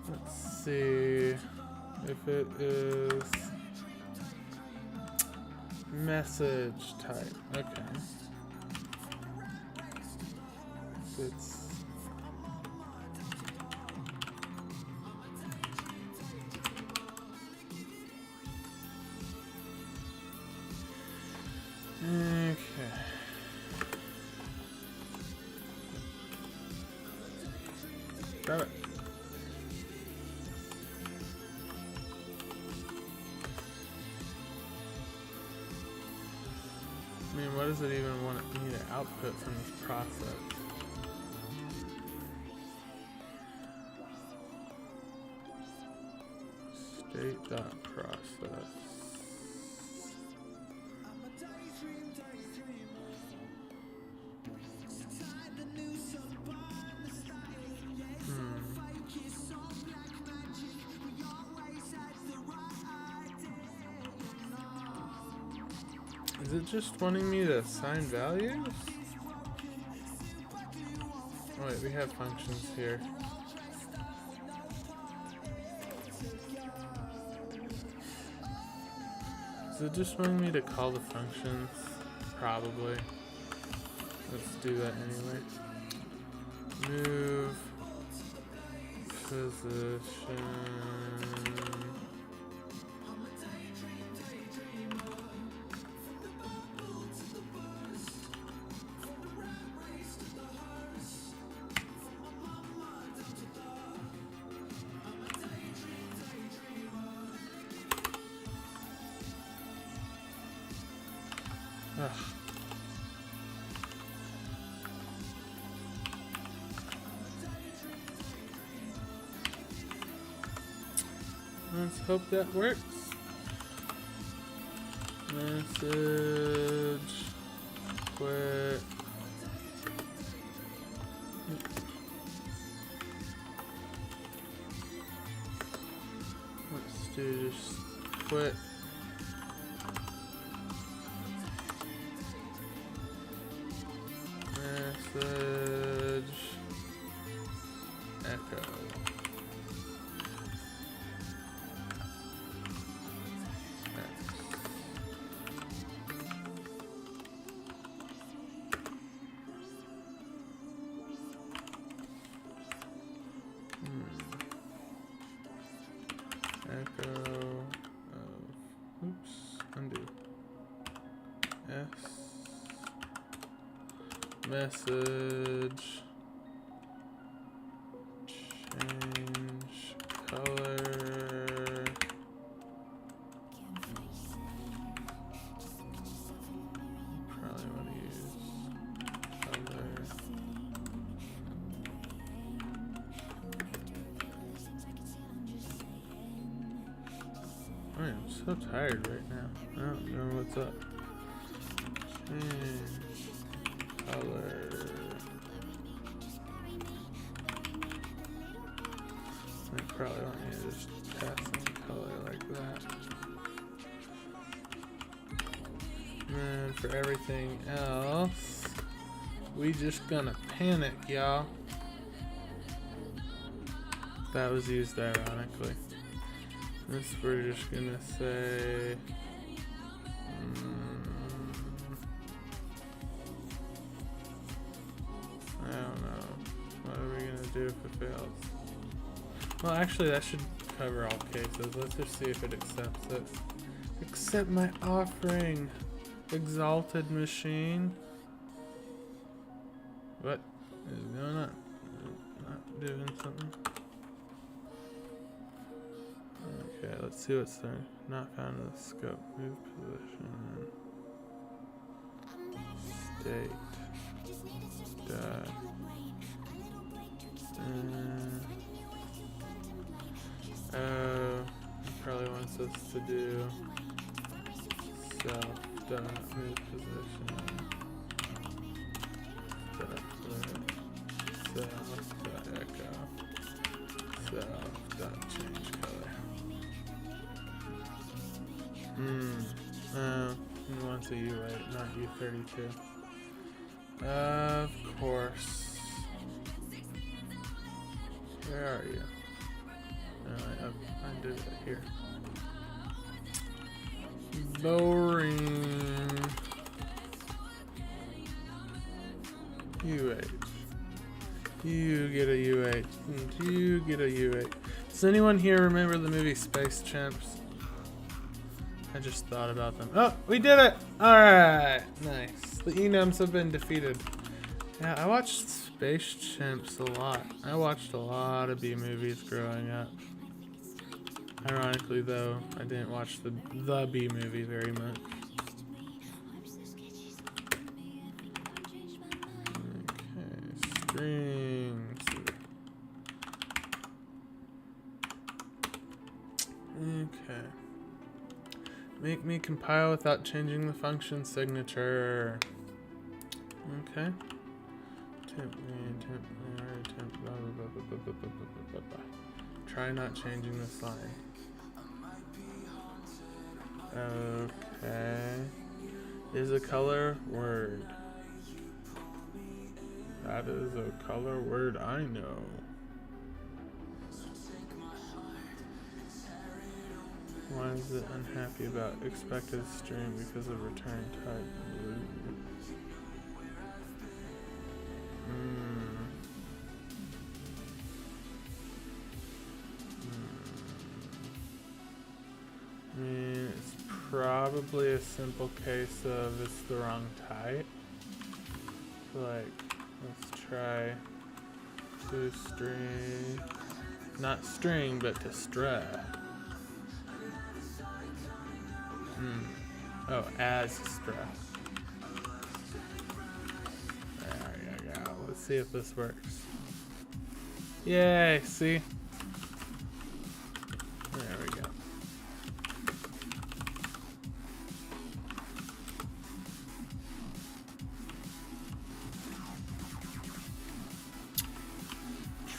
Let's see if it is message type. Okay. It's okay. Grab it. I mean, what does it even want me to output from this process? State.process. Is it just wanting me to assign values? Oh wait, we have functions here. it just wanting me to call the functions? Probably. Let's do that anyway. Move position. Ugh. Let's hope that works. Message. Quit. Let's do just quit. Message. Echo. Echo of, oops, undo. S. Message. Change color. Probably want to use color. I am so tired right now. I don't know what's up. Change color. I probably want you to just pass some color like that. And then for everything else, we just gonna panic, y'all. That was used ironically. This we're just gonna say I don't know. What are we gonna do if it fails? Well, actually that should cover all cases. Let's just see if it accepts it. Accept my offering, exalted machine. What is going on? Not doing something. Okay, let's see what's there. Not found in the scope. Move position. State. Dot. Probably wants us to do self dot move position. Dot self dot echo. Self dot change color. He wants a U8, not U32. Of course. Where are you? No, I did it here. Boring. U8. You get a U8. You get a U8. Does anyone here remember the movie Space Chimps? I just thought about them. Oh, we did it! Alright, nice. The Enums have been defeated. Yeah, I watched Space Chimps a lot. I watched a lot of B movies growing up. Ironically though, I didn't watch the B movie very much. Okay, strings. Okay. Make me compile without changing the function signature. Okay. Temp, blah, blah, blah. Try not changing this line. Okay. Is a color word. That is a color word I know. Why is it unhappy about expected string because of return type? I mean, it's probably a simple case of it's the wrong type. So like, let's try to string, not string, but to stress. Oh, as stress. There you go. Let's see if this works. Yay, see? There we go.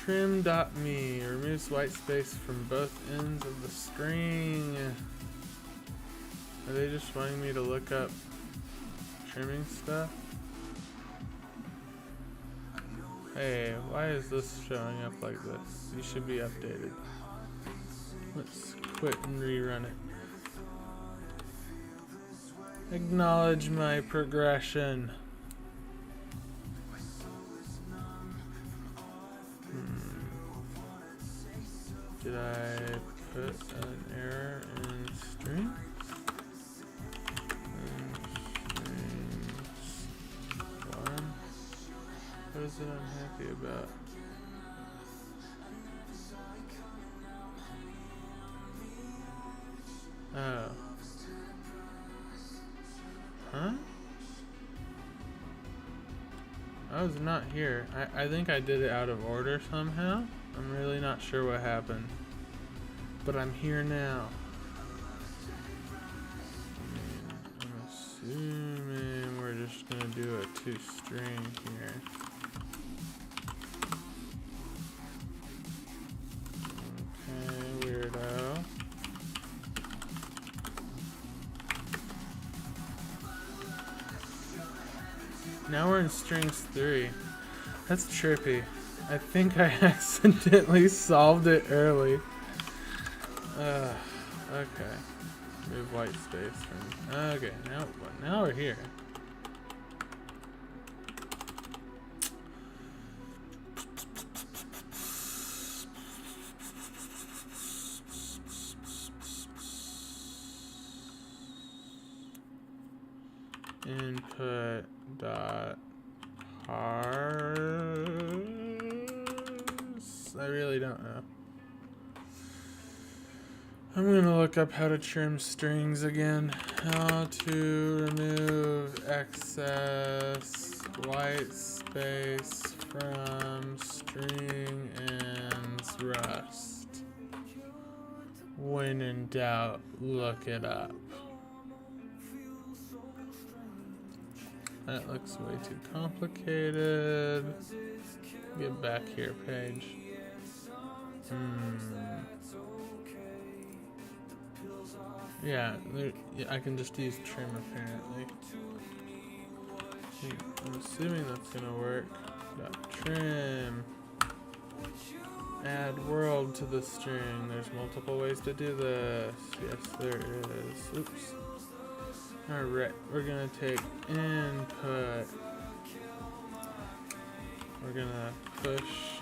Trim.me removes white space from both ends of the string. Are they just wanting me to look up trimming stuff? Hey, why is this showing up like this? You should be updated. Let's quit and rerun it. Acknowledge my progression. Did I put an error in string? What is it unhappy about? Oh. Huh? I was not here. I think I did it out of order somehow. I'm really not sure what happened. But I'm here now. I'm assuming we're just gonna do a toString here. Okay, weirdo. Now we're in strings 3. That's trippy. I think I accidentally solved it early. Okay. Move white space from. Okay, now we're here. Input dot parse. I really don't know. I'm gonna look up how to trim strings again. How to remove excess white space from string ends rust. When in doubt, look it up. That looks way too complicated. Get back here, page. Yeah, I can just use trim apparently. I'm assuming that's gonna work. Trim. Add world to the string. There's multiple ways to do this. Yes, there is. Oops. Alright, we're gonna take input. We're gonna push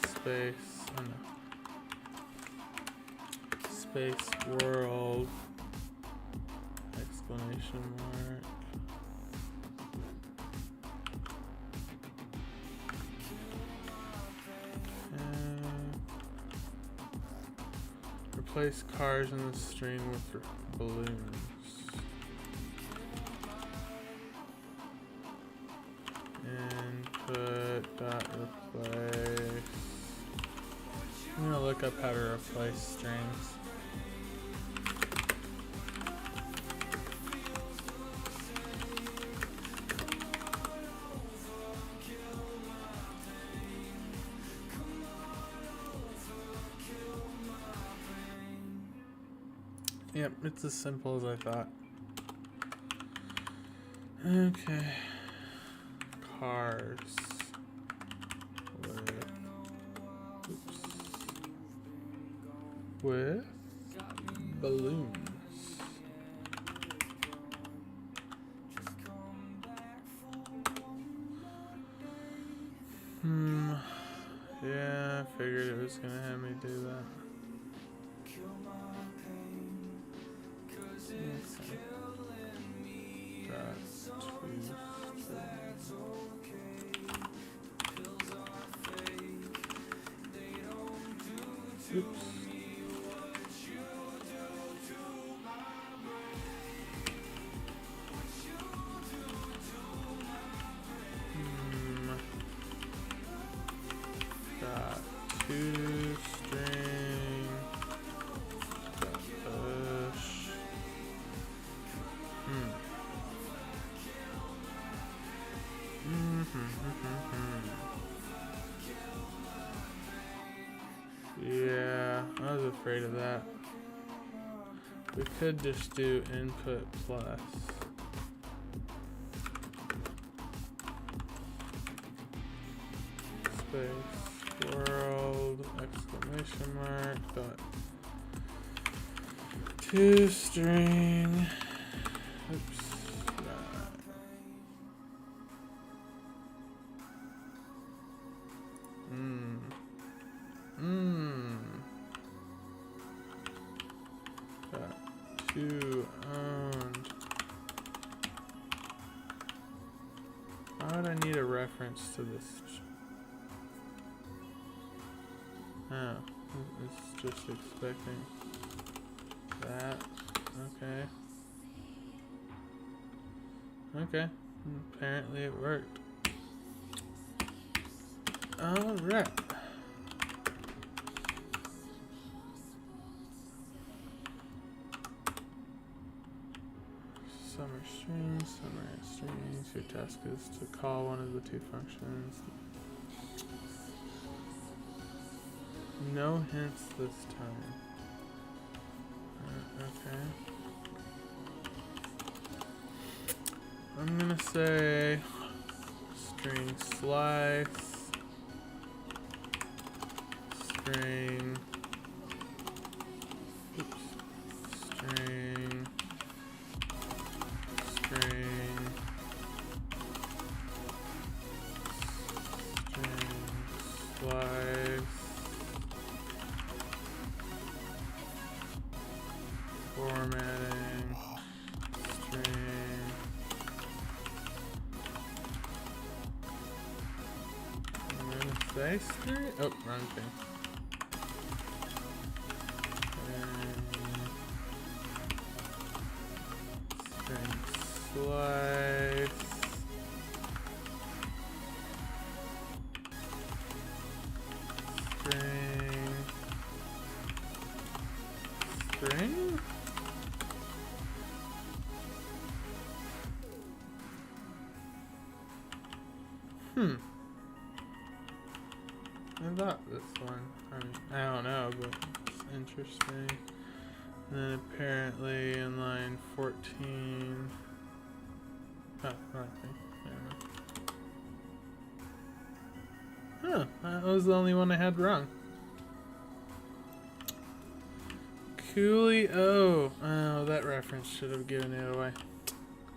space. Oh no. Space world exclamation mark. Replace cars in the string with balloons. Input dot replace. I'm gonna look up how to replace strings. Yep, it's as simple as I thought. Okay. Cars. Oops. with balloons. Yeah, I figured it was gonna have me do that. Oops. Got 2 string. Got push. Yeah, I was afraid of that. We could just do input plus. Space, world, exclamation mark, dot. 2 string. Oops. Got 2 owned. Why would I need a reference to this? Oh, it's just expecting that. Okay. Okay. Apparently it worked. Alright. Summary strings. Your task is to call one of the 2 functions. No hints this time. Okay. I'm gonna say string slice. String. Oops. String. String. String slice. Formatting. String. I'm gonna say string. Oh, wrong thing. String slice. String. String? I thought this one. I don't know, but it's interesting. And then apparently in line 14. Oh, wrong thing. Huh, that was the only one I had wrong. Coolio. Oh, that reference should have given it away.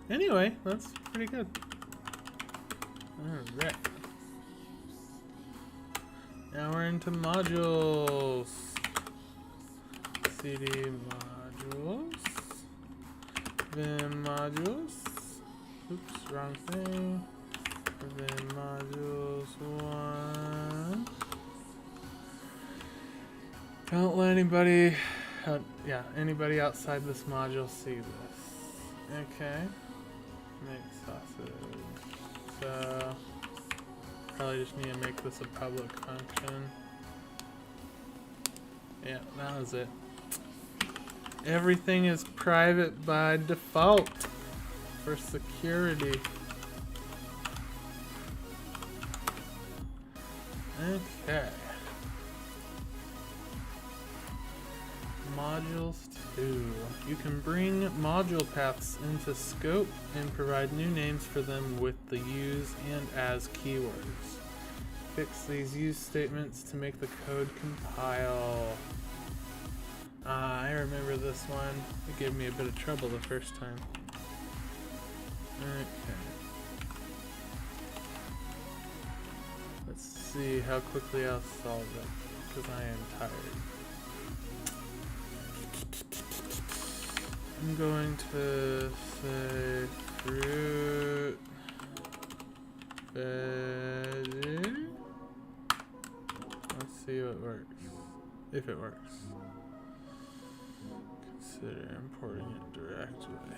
Anyway, that's pretty good. Alright. Now we're into modules. CD modules. Vim modules. Oops, wrong thing. Vim modules 1. Don't let anybody, anybody outside this module see this. Okay. Make sausage. So, probably just need to make this a public function. Yeah, that was it. Everything is private by default for security. Okay. Modules 2. You can bring module paths into scope and provide new names for them with the use and as keywords. Fix these use statements to make the code compile. I remember this one. It gave me a bit of trouble the first time. Okay. Let's see how quickly I'll solve it, because I am tired. I'm going to say fruit, veggie. Let's see what works. If it works. Consider importing it directly.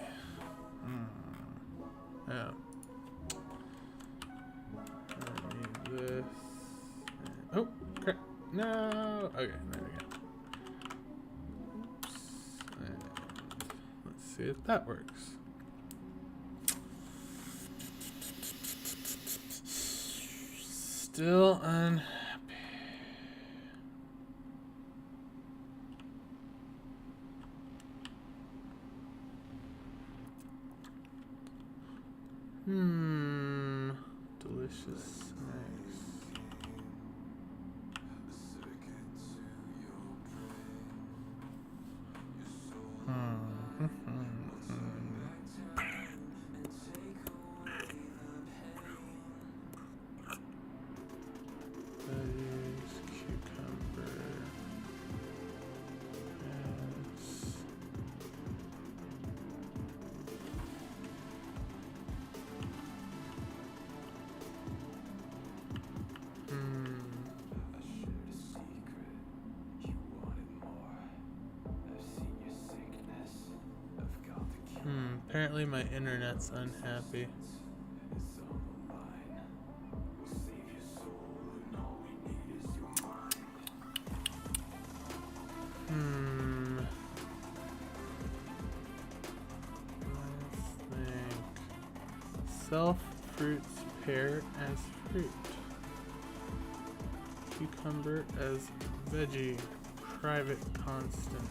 Oh. I need this. Oh, crap. No. Okay, there we go. Oops. And let's see if that works. Still unhappy. Delicious snacks. Veggies, cucumber. Yes. Apparently my internet's unhappy. Let's think. Self fruits pair as fruit. Cucumber as veggie. Private constant.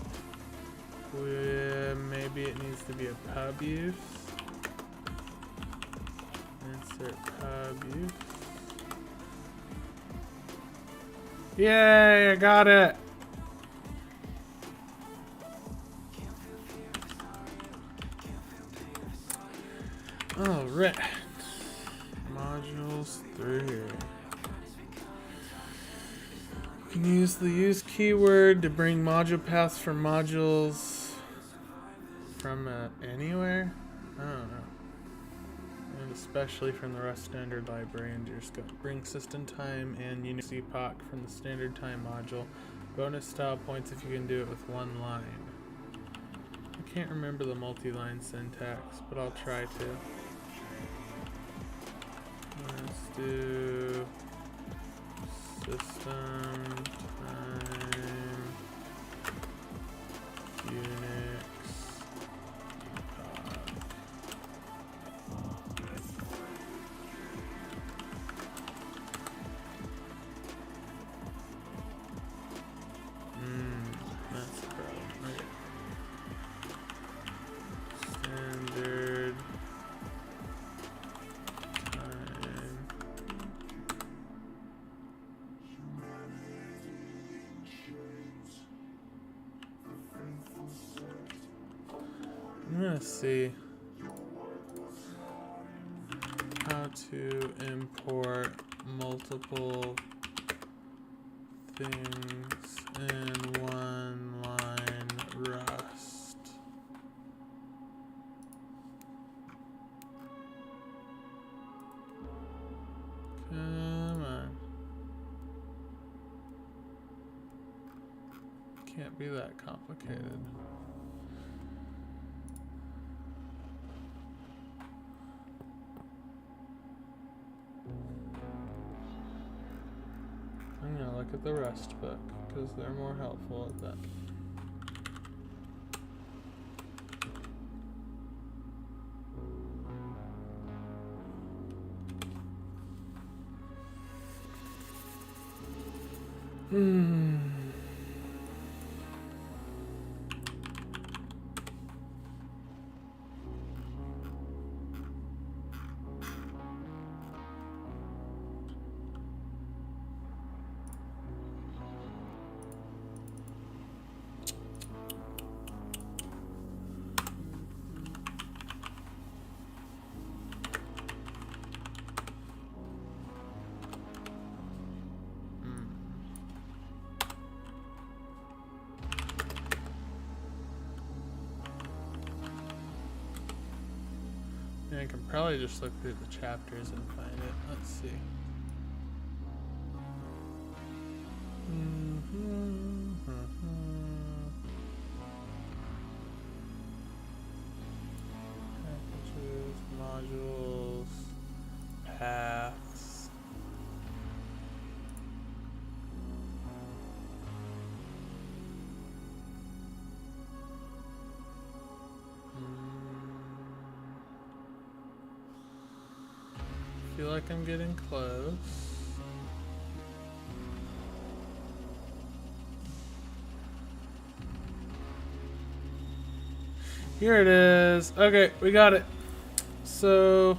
Maybe it needs to be a pub use. Insert pub use. Yay, I got it! Alright. Modules through here. You can use the use keyword to bring module paths for modules from anywhere? I don't know. And especially from the Rust standard library, and you're just going to bring system time and Unix epoch from the standard time module. Bonus style points if you can do it with one line. I can't remember the multi-line syntax, but I'll try to. Let's do system time Unix. That's a problem. Okay. Standard time. I'm gonna see how to import multiple things in one line Rust. Come on. Can't be that complicated. I'm gonna look at the Rust book because they're more helpful at that. I can probably just look through the chapters and find it. Let's see. Packages, modules, paths. Feel like I'm getting close. Here it is. Okay, we got it. So,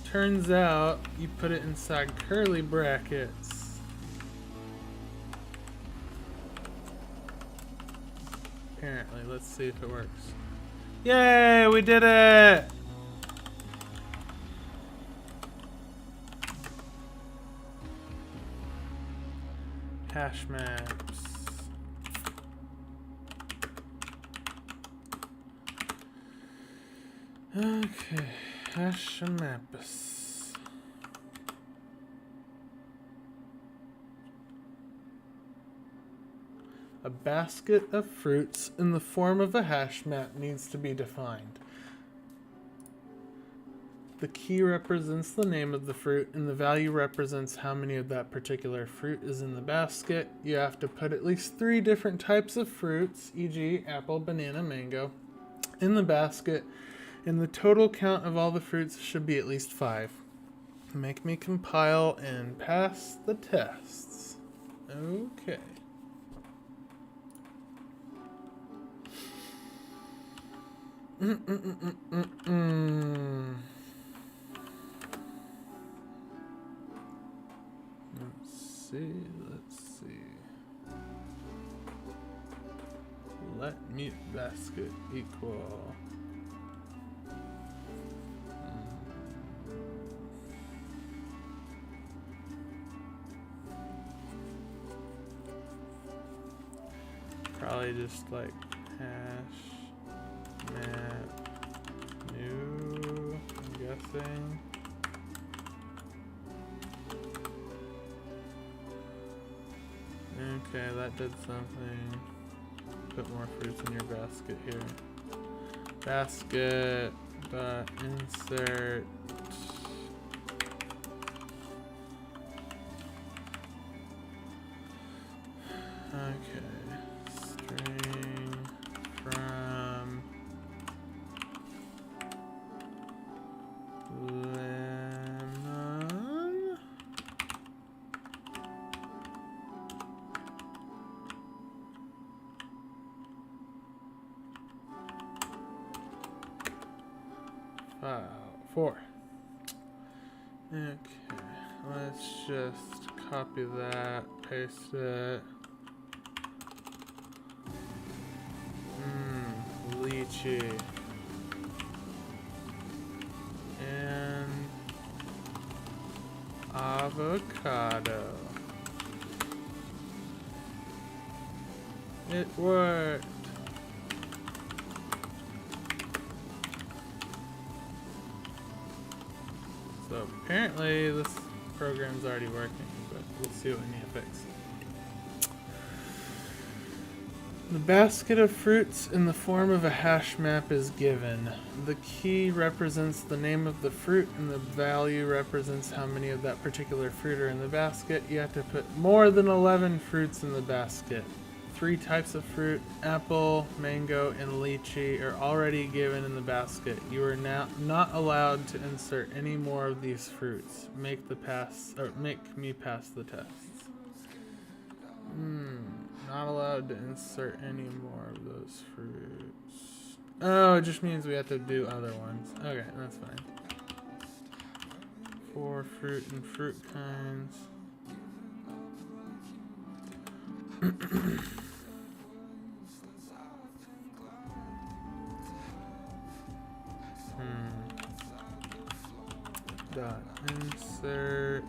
turns out you put it inside curly brackets. Apparently, let's see if it works. Yay, we did it! Hash maps. Okay, hash maps. A basket of fruits in the form of a hash map needs to be defined. The key represents the name of the fruit, and the value represents how many of that particular fruit is in the basket. You have to put at least 3 different types of fruits, e.g. apple, banana, mango, in the basket, and the total count of all the fruits should be at least 5. Make me compile and pass the tests. Okay. Let's see. Let mute basket equal. Probably just like hash map new, I'm guessing. Okay, that did something. Put more fruits in your basket here. Basket, dot insert. Okay, string from lemon. File 4. Okay, let's just copy that, paste it. Lychee. And avocado. It worked. So apparently this program's already working, but we'll see what we need to fix. The basket of fruits in the form of a hash map is given. The key represents the name of the fruit, and the value represents how many of that particular fruit are in the basket. You have to put more than 11 fruits in the basket. 3 types of fruit, apple, mango, and lychee, are already given in the basket. You are now not allowed to insert any more of these fruits. Make me pass the tests. Not allowed to insert any more of those fruits. Oh, it just means we have to do other ones. Okay, that's fine. 4 fruit and fruit kinds. Dot insert.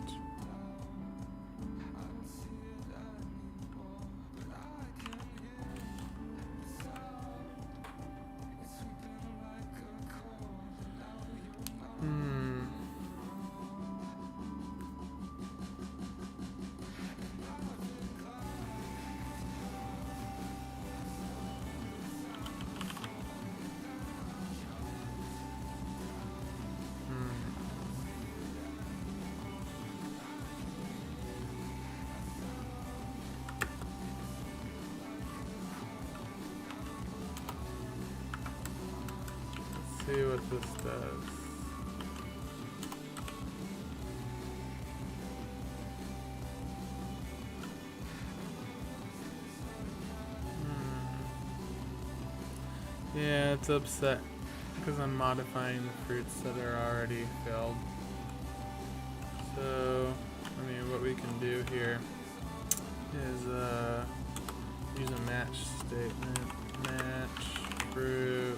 see what this does. Yeah, it's upset because I'm modifying the fruits that are already filled. So, I mean, what we can do here is use a match statement. Match fruit.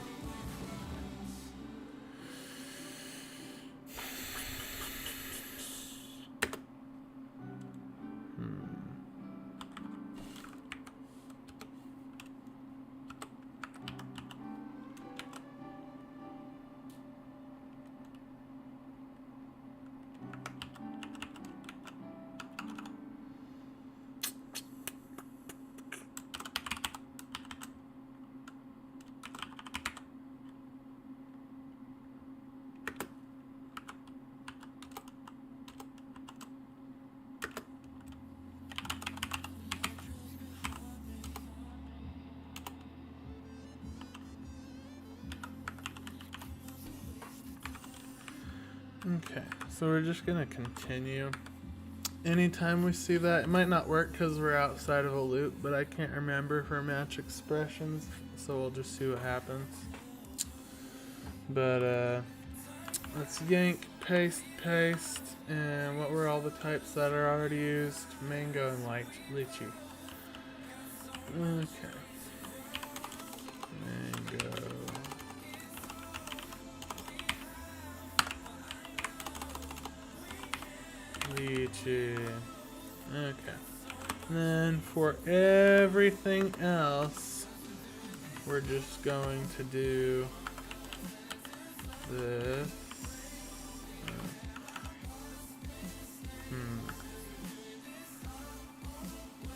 Okay, so we're just gonna continue. Anytime we see that, it might not work because we're outside of a loop, but I can't remember for match expressions, so we'll just see what happens. But let's yank, paste, and what were all the types that are already used? Mango and lychee. Okay. Mango. Lychee. Okay. And then for everything else, we're just going to do this.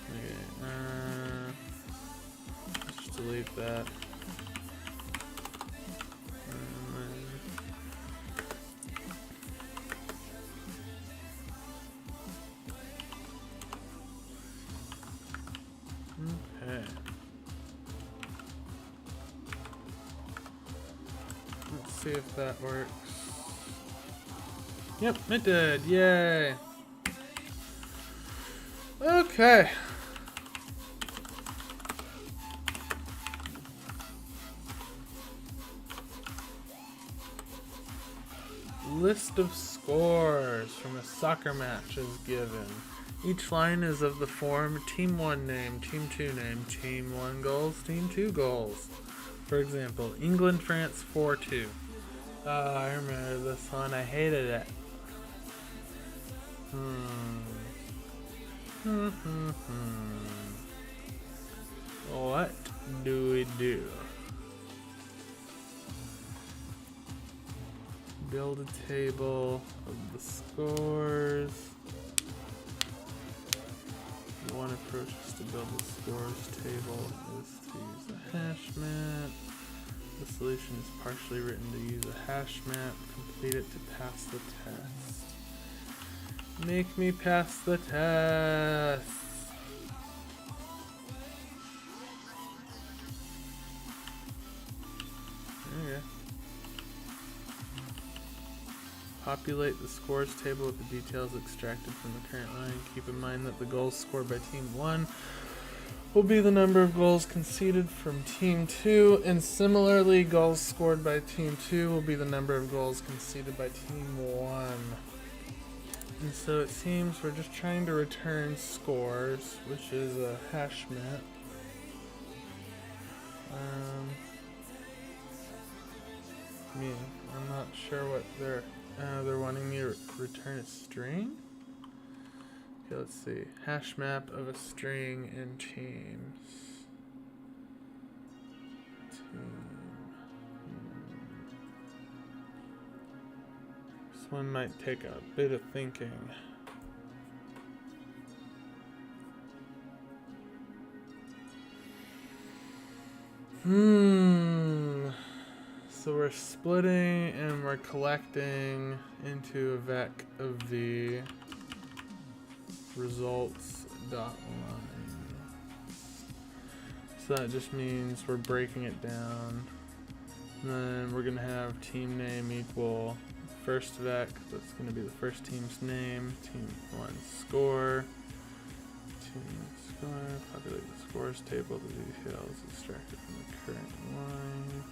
Okay. Let's delete that. Okay. Let's see if that works. Yep, it did. Yay. Okay. List of scores from a soccer match is given. Each line is of the form Team 1 name, Team 2 name, Team 1 goals, Team 2 goals. For example, England, France 4-2. Oh, I remember this one. I hated it. What do we do? Build a table of the scores. One approach is to build the scores table is to use a hash map. The solution is partially written to use a hash map. Complete it to pass the test. Make me pass the test. Okay. Populate the scores table with the details extracted from the current line. Keep in mind that the goals scored by Team 1 will be the number of goals conceded from Team 2, and similarly, goals scored by Team 2 will be the number of goals conceded by Team 1. And so it seems we're just trying to return scores, which is a hash map. I'm not sure what they're wanting me to return a string? Okay, let's see. Hash map of a string in teams. This one might take a bit of thinking. So we're splitting and we're collecting into a vec of v results dot line. So that just means we're breaking it down. And then we're gonna have team name equal first vec. That's gonna be the first team's name. Team 1 score. Team score. Populate the scores table. The details extracted from the current line.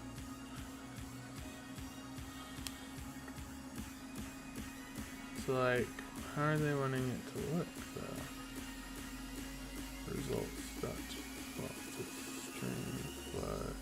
So like, how are they wanting it to look though? Results dot string plus.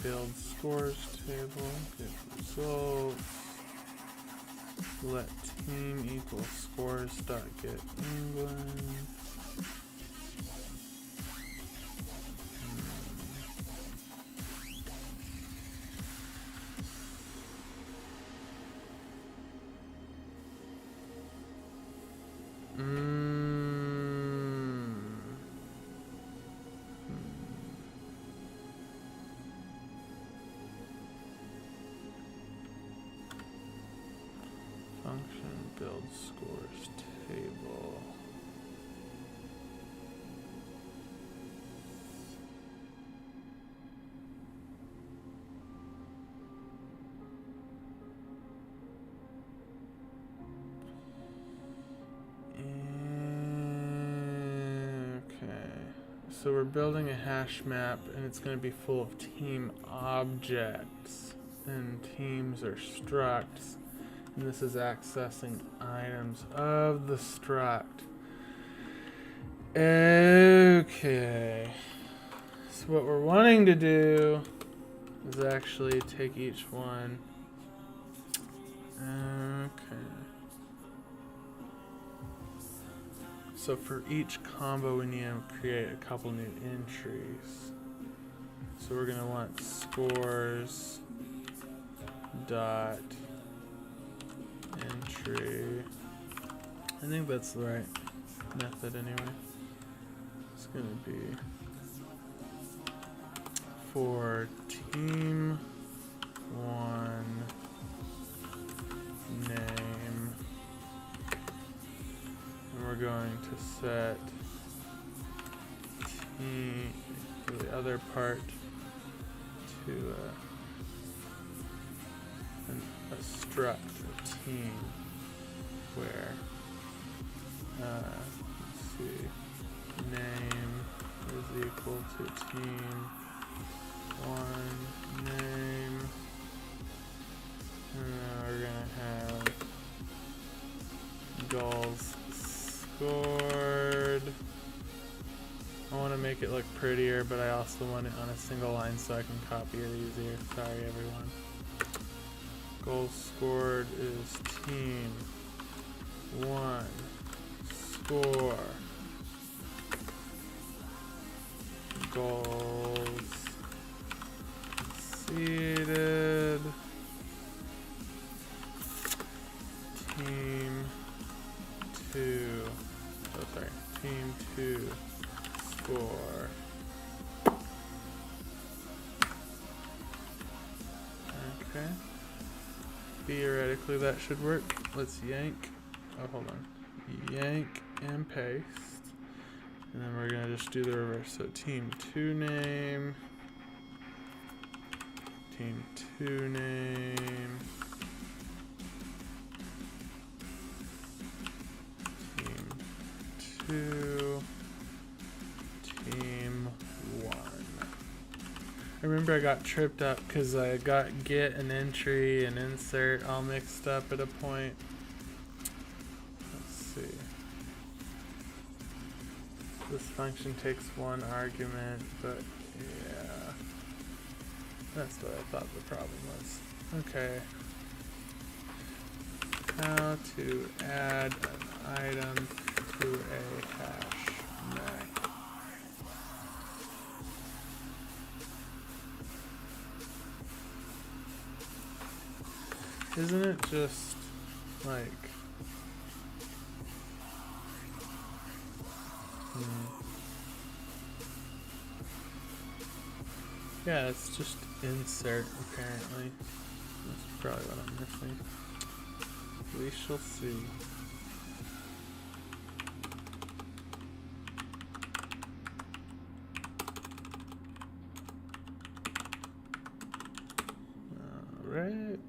Build scores table, get results, let team equal scores dot get England. Function build scores table. Okay, so we're building a hash map and it's going to be full of team objects, and teams are structs. And this is accessing items of the struct. Okay. So what we're wanting to do is actually take each one. Okay. So for each combo we need to create a couple new entries. So we're going to want scores dot entry. I think that's the right method anyway. It's gonna be for team 1 name, and we're going to set team for the other part to a struct, a team, where let's see, name is equal to team 1 name, and then we're gonna have goals scored. I want to make it look prettier, but I also want it on a single line so I can copy it easier. Sorry everyone. Goals scored is team 1 score. Goals conceded. Team 2. Oh, sorry. Team 2 score. Okay. Theoretically that should work. Let's yank. Oh, hold on. Yank and paste. And then we're gonna just do the reverse. So team 2 name. Team 2 name. Team 2. Team 1. I remember I got tripped up because I got get and entry and insert all mixed up at a point. Let's see. This function takes one argument, but yeah, that's what I thought the problem was. Okay. How to add an item to a hash map. Isn't it just like yeah, it's just insert apparently. That's probably what I'm missing. We shall see. Alright.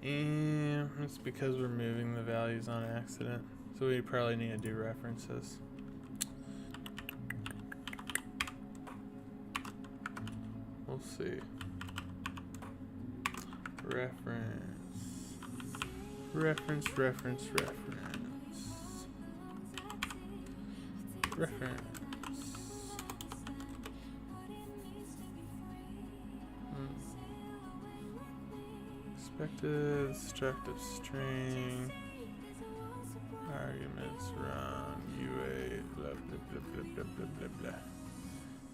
And it's because we're moving the values on accident. So we probably need to do references. We'll see. Reference. Expected structive string. Arguments wrong. UA blah blah.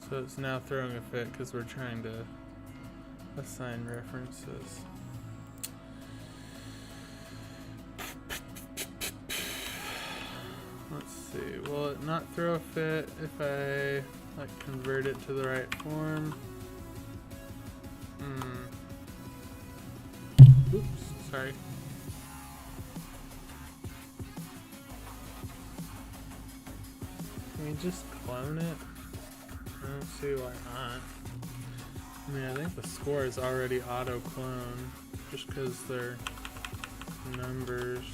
So it's now throwing a fit because we're trying to assign references. Let's see. Will it not throw a fit if I like convert it to the right form? Oops, sorry. Can we just clone it? I don't see why not. I mean, I think the score is already auto-clone just because they're numbers.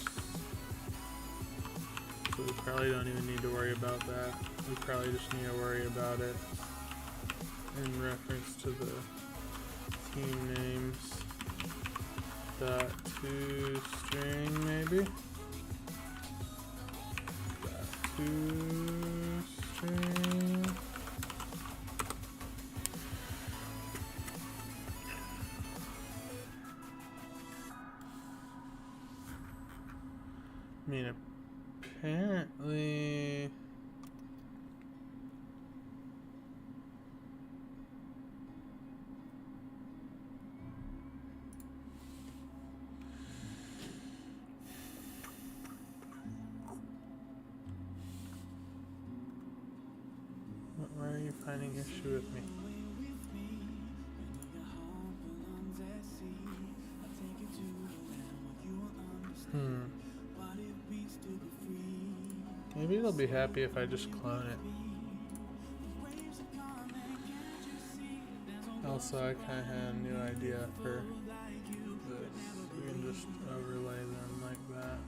So we probably don't even need to worry about that. We probably just need to worry about it in reference to the team names. Dot to string maybe. Dot to string. I mean, apparently. Why are you finding issue with me? Maybe they'll be happy if I just clone it. Also, I kind of had a new idea for this. We can just overlay them like that.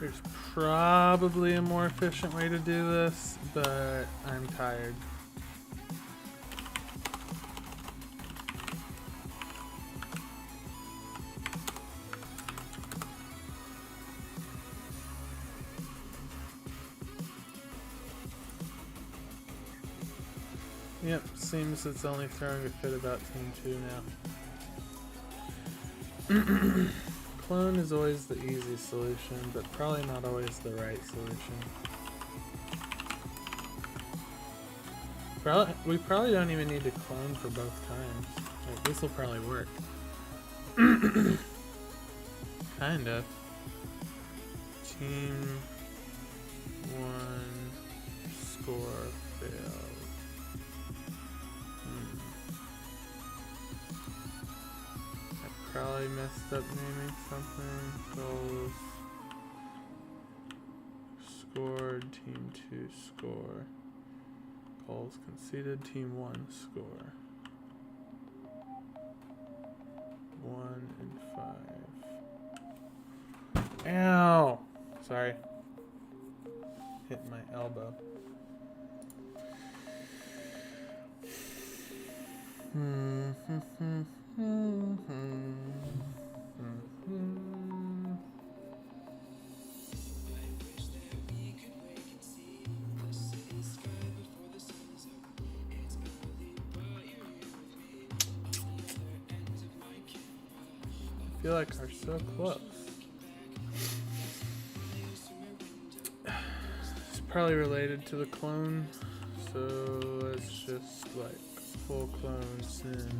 There's probably a more efficient way to do this, but I'm tired. Yep, seems it's only throwing a fit about Team 2 now. Clone is always the easy solution, but probably not always the right solution. We probably don't even need to clone for both times. Like, this will probably work. Kind of. Team 1 score failed. Probably messed up naming something. Goals. scored, team 2 score. Goals conceded, team 1 score. 1 and 5. Ow! Sorry. Hit my elbow. I feel like we're so close. It's probably related to the clone, so let's just like full clone send.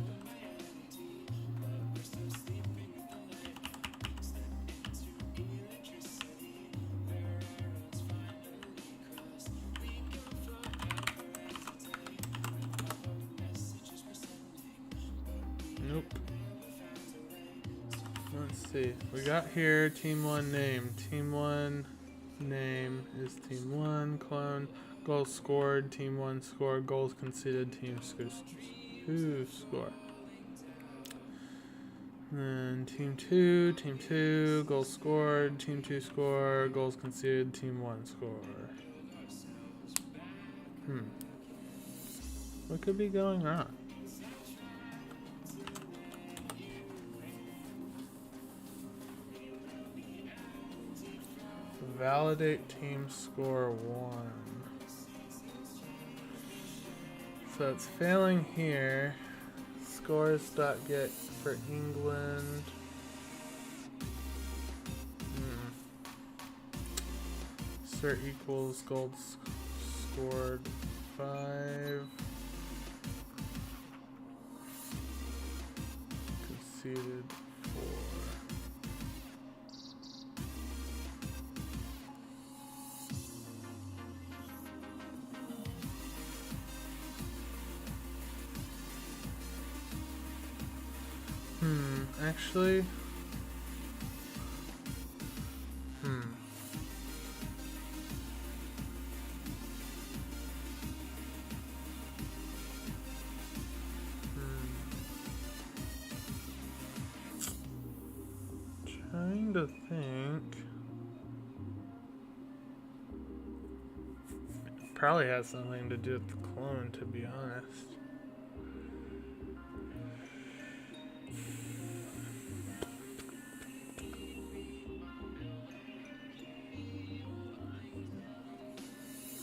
Nope. Let's see. We got here team 1 name. Team 1 name is team 1 clone. Goals scored, team 1 score. Goals conceded, team 2 score. And then team 2, goals scored, team 2 score. Goals conceded, team 1 score. What could be going on? Validate team score 1. So it's failing here. Scores.get for England. Cert equals goals scored 5. Conceded 4. Actually, trying to think. Probably has something to do with the clone, to be honest.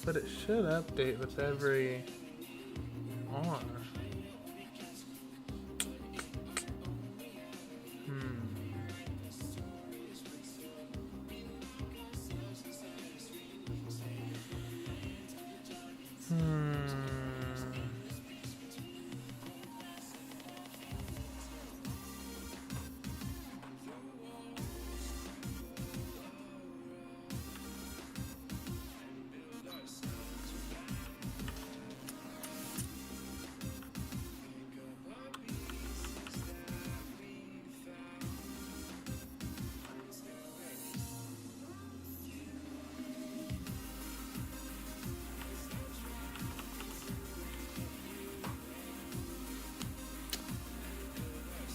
But it should update with every R.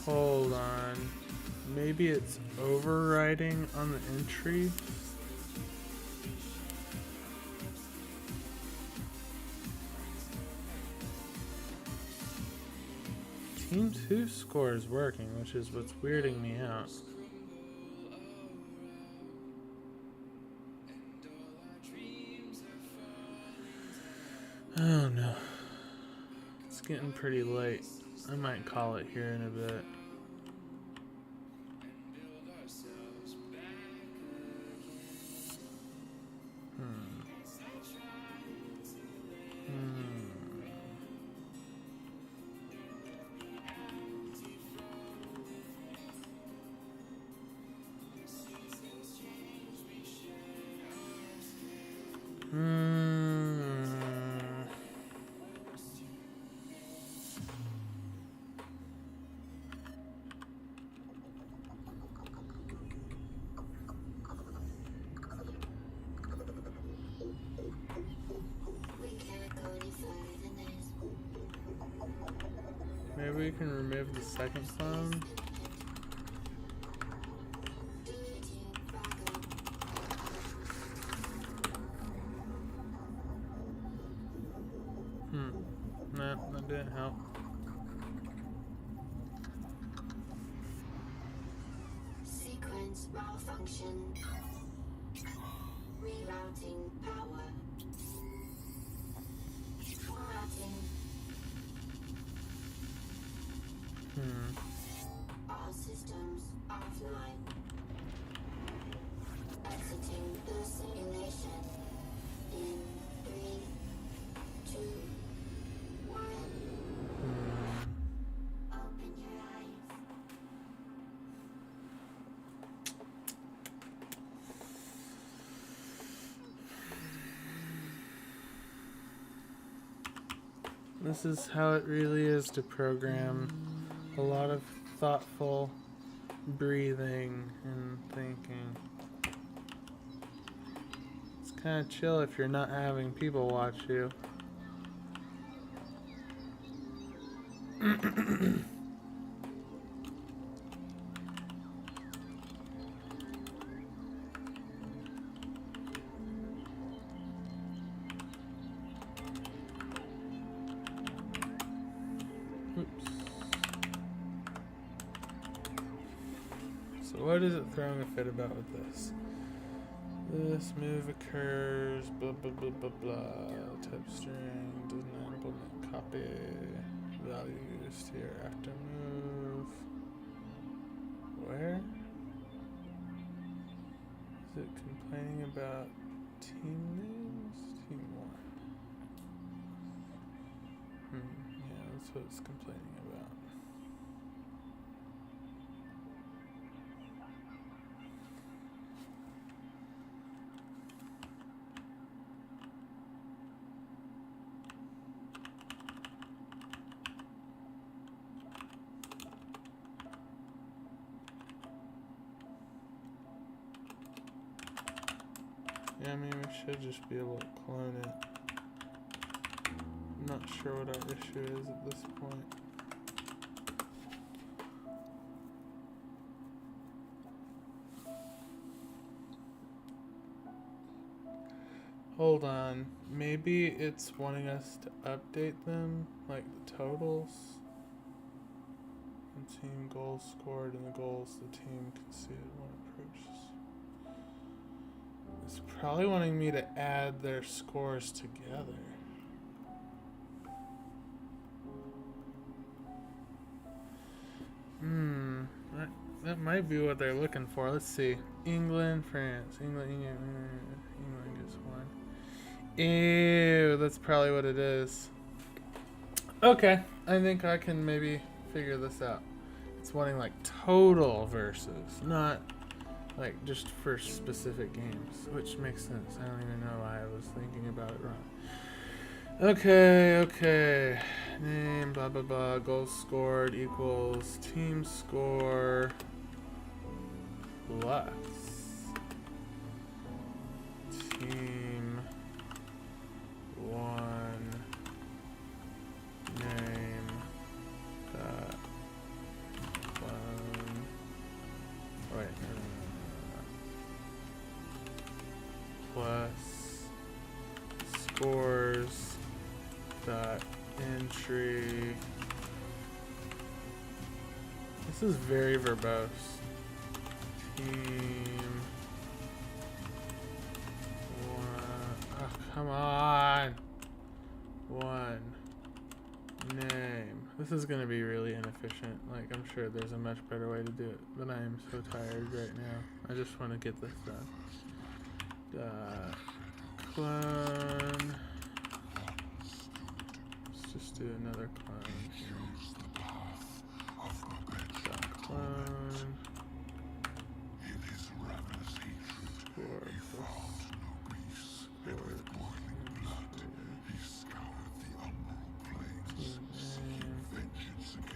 Hold on. Maybe it's overriding on the entry. Team 2 score is working, which is what's weirding me out. Oh no. It's getting pretty late. I might call it here in a bit. we can remove the second clone. No, that didn't help. Sequence malfunction. Rerouting power. Formatting. All systems offline. Exiting the simulation. In 3, 2, 1. Open your eyes. This is how it really is to program. A lot of thoughtful breathing and thinking. It's kind of chill if you're not having people watch you. Oops. So what is it throwing a fit about with this? This move occurs, blah blah blah blah blah. Type string doesn't implement copy. Value used here after move. Where? Is it complaining about team names? Team 1. Yeah, that's what it's complaining about. Yeah, I mean, we should just be able to clone it. I'm not sure what our issue is at this point. Hold on. Maybe it's wanting us to update them, like the totals. The team goals scored and the goals the team conceded when approaches. It's probably wanting me to add their scores together. That might be what they're looking for. Let's see. England, France. England gets 1. Ew, that's probably what it is. Okay, I think I can maybe figure this out. It's wanting like total versus, not like just for specific games, which makes sense. I don't even know why I was thinking about it wrong. Okay. Name, blah, blah, blah. Goals scored equals team score plus team 1 name dot clone. Wait, plus scores dot entry. This is very verbose. Team 1. Oh, come on. 1 name. This is gonna be really inefficient. Like, I'm sure there's a much better way to do it, but I am so tired right now. I just want to get this done. Clone. Let's just do another clone. Clone. Score plus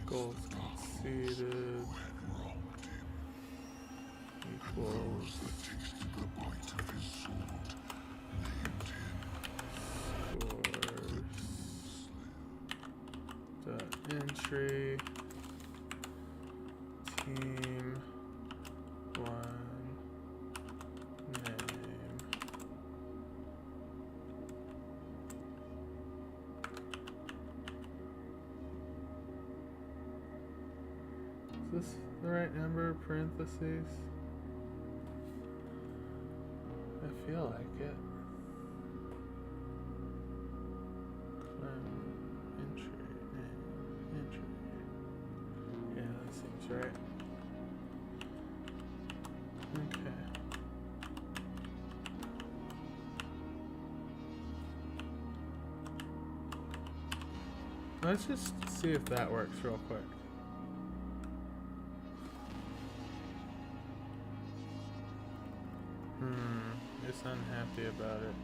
goals conceded equals scores dot entry team, one name. Is this the right number? Parentheses? I feel like it. Entry, name, entry. Yeah, that seems right. Okay. Let's just see if that works real quick. It's unhappy about it.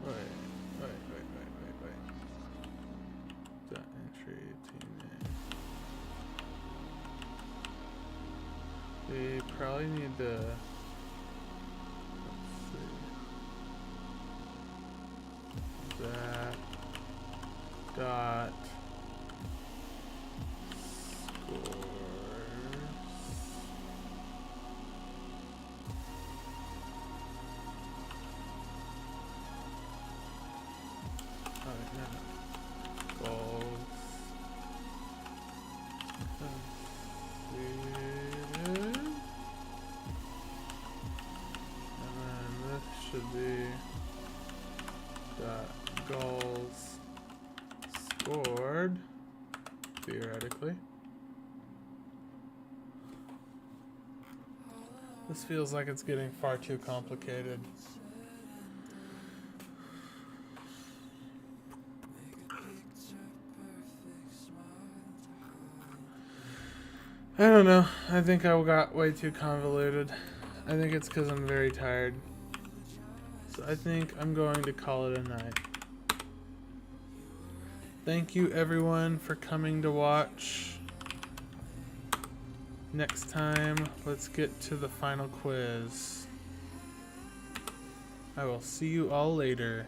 Wait. Dot entry team name. We probably need to. Let's see. That dot scores. Should be goals scored, theoretically. This feels like it's getting far too complicated. I don't know. I think I got way too convoluted. I think it's because I'm very tired. So I think I'm going to call it a night. Thank you everyone for coming to watch. Next time, let's get to the final quiz. I will see you all later.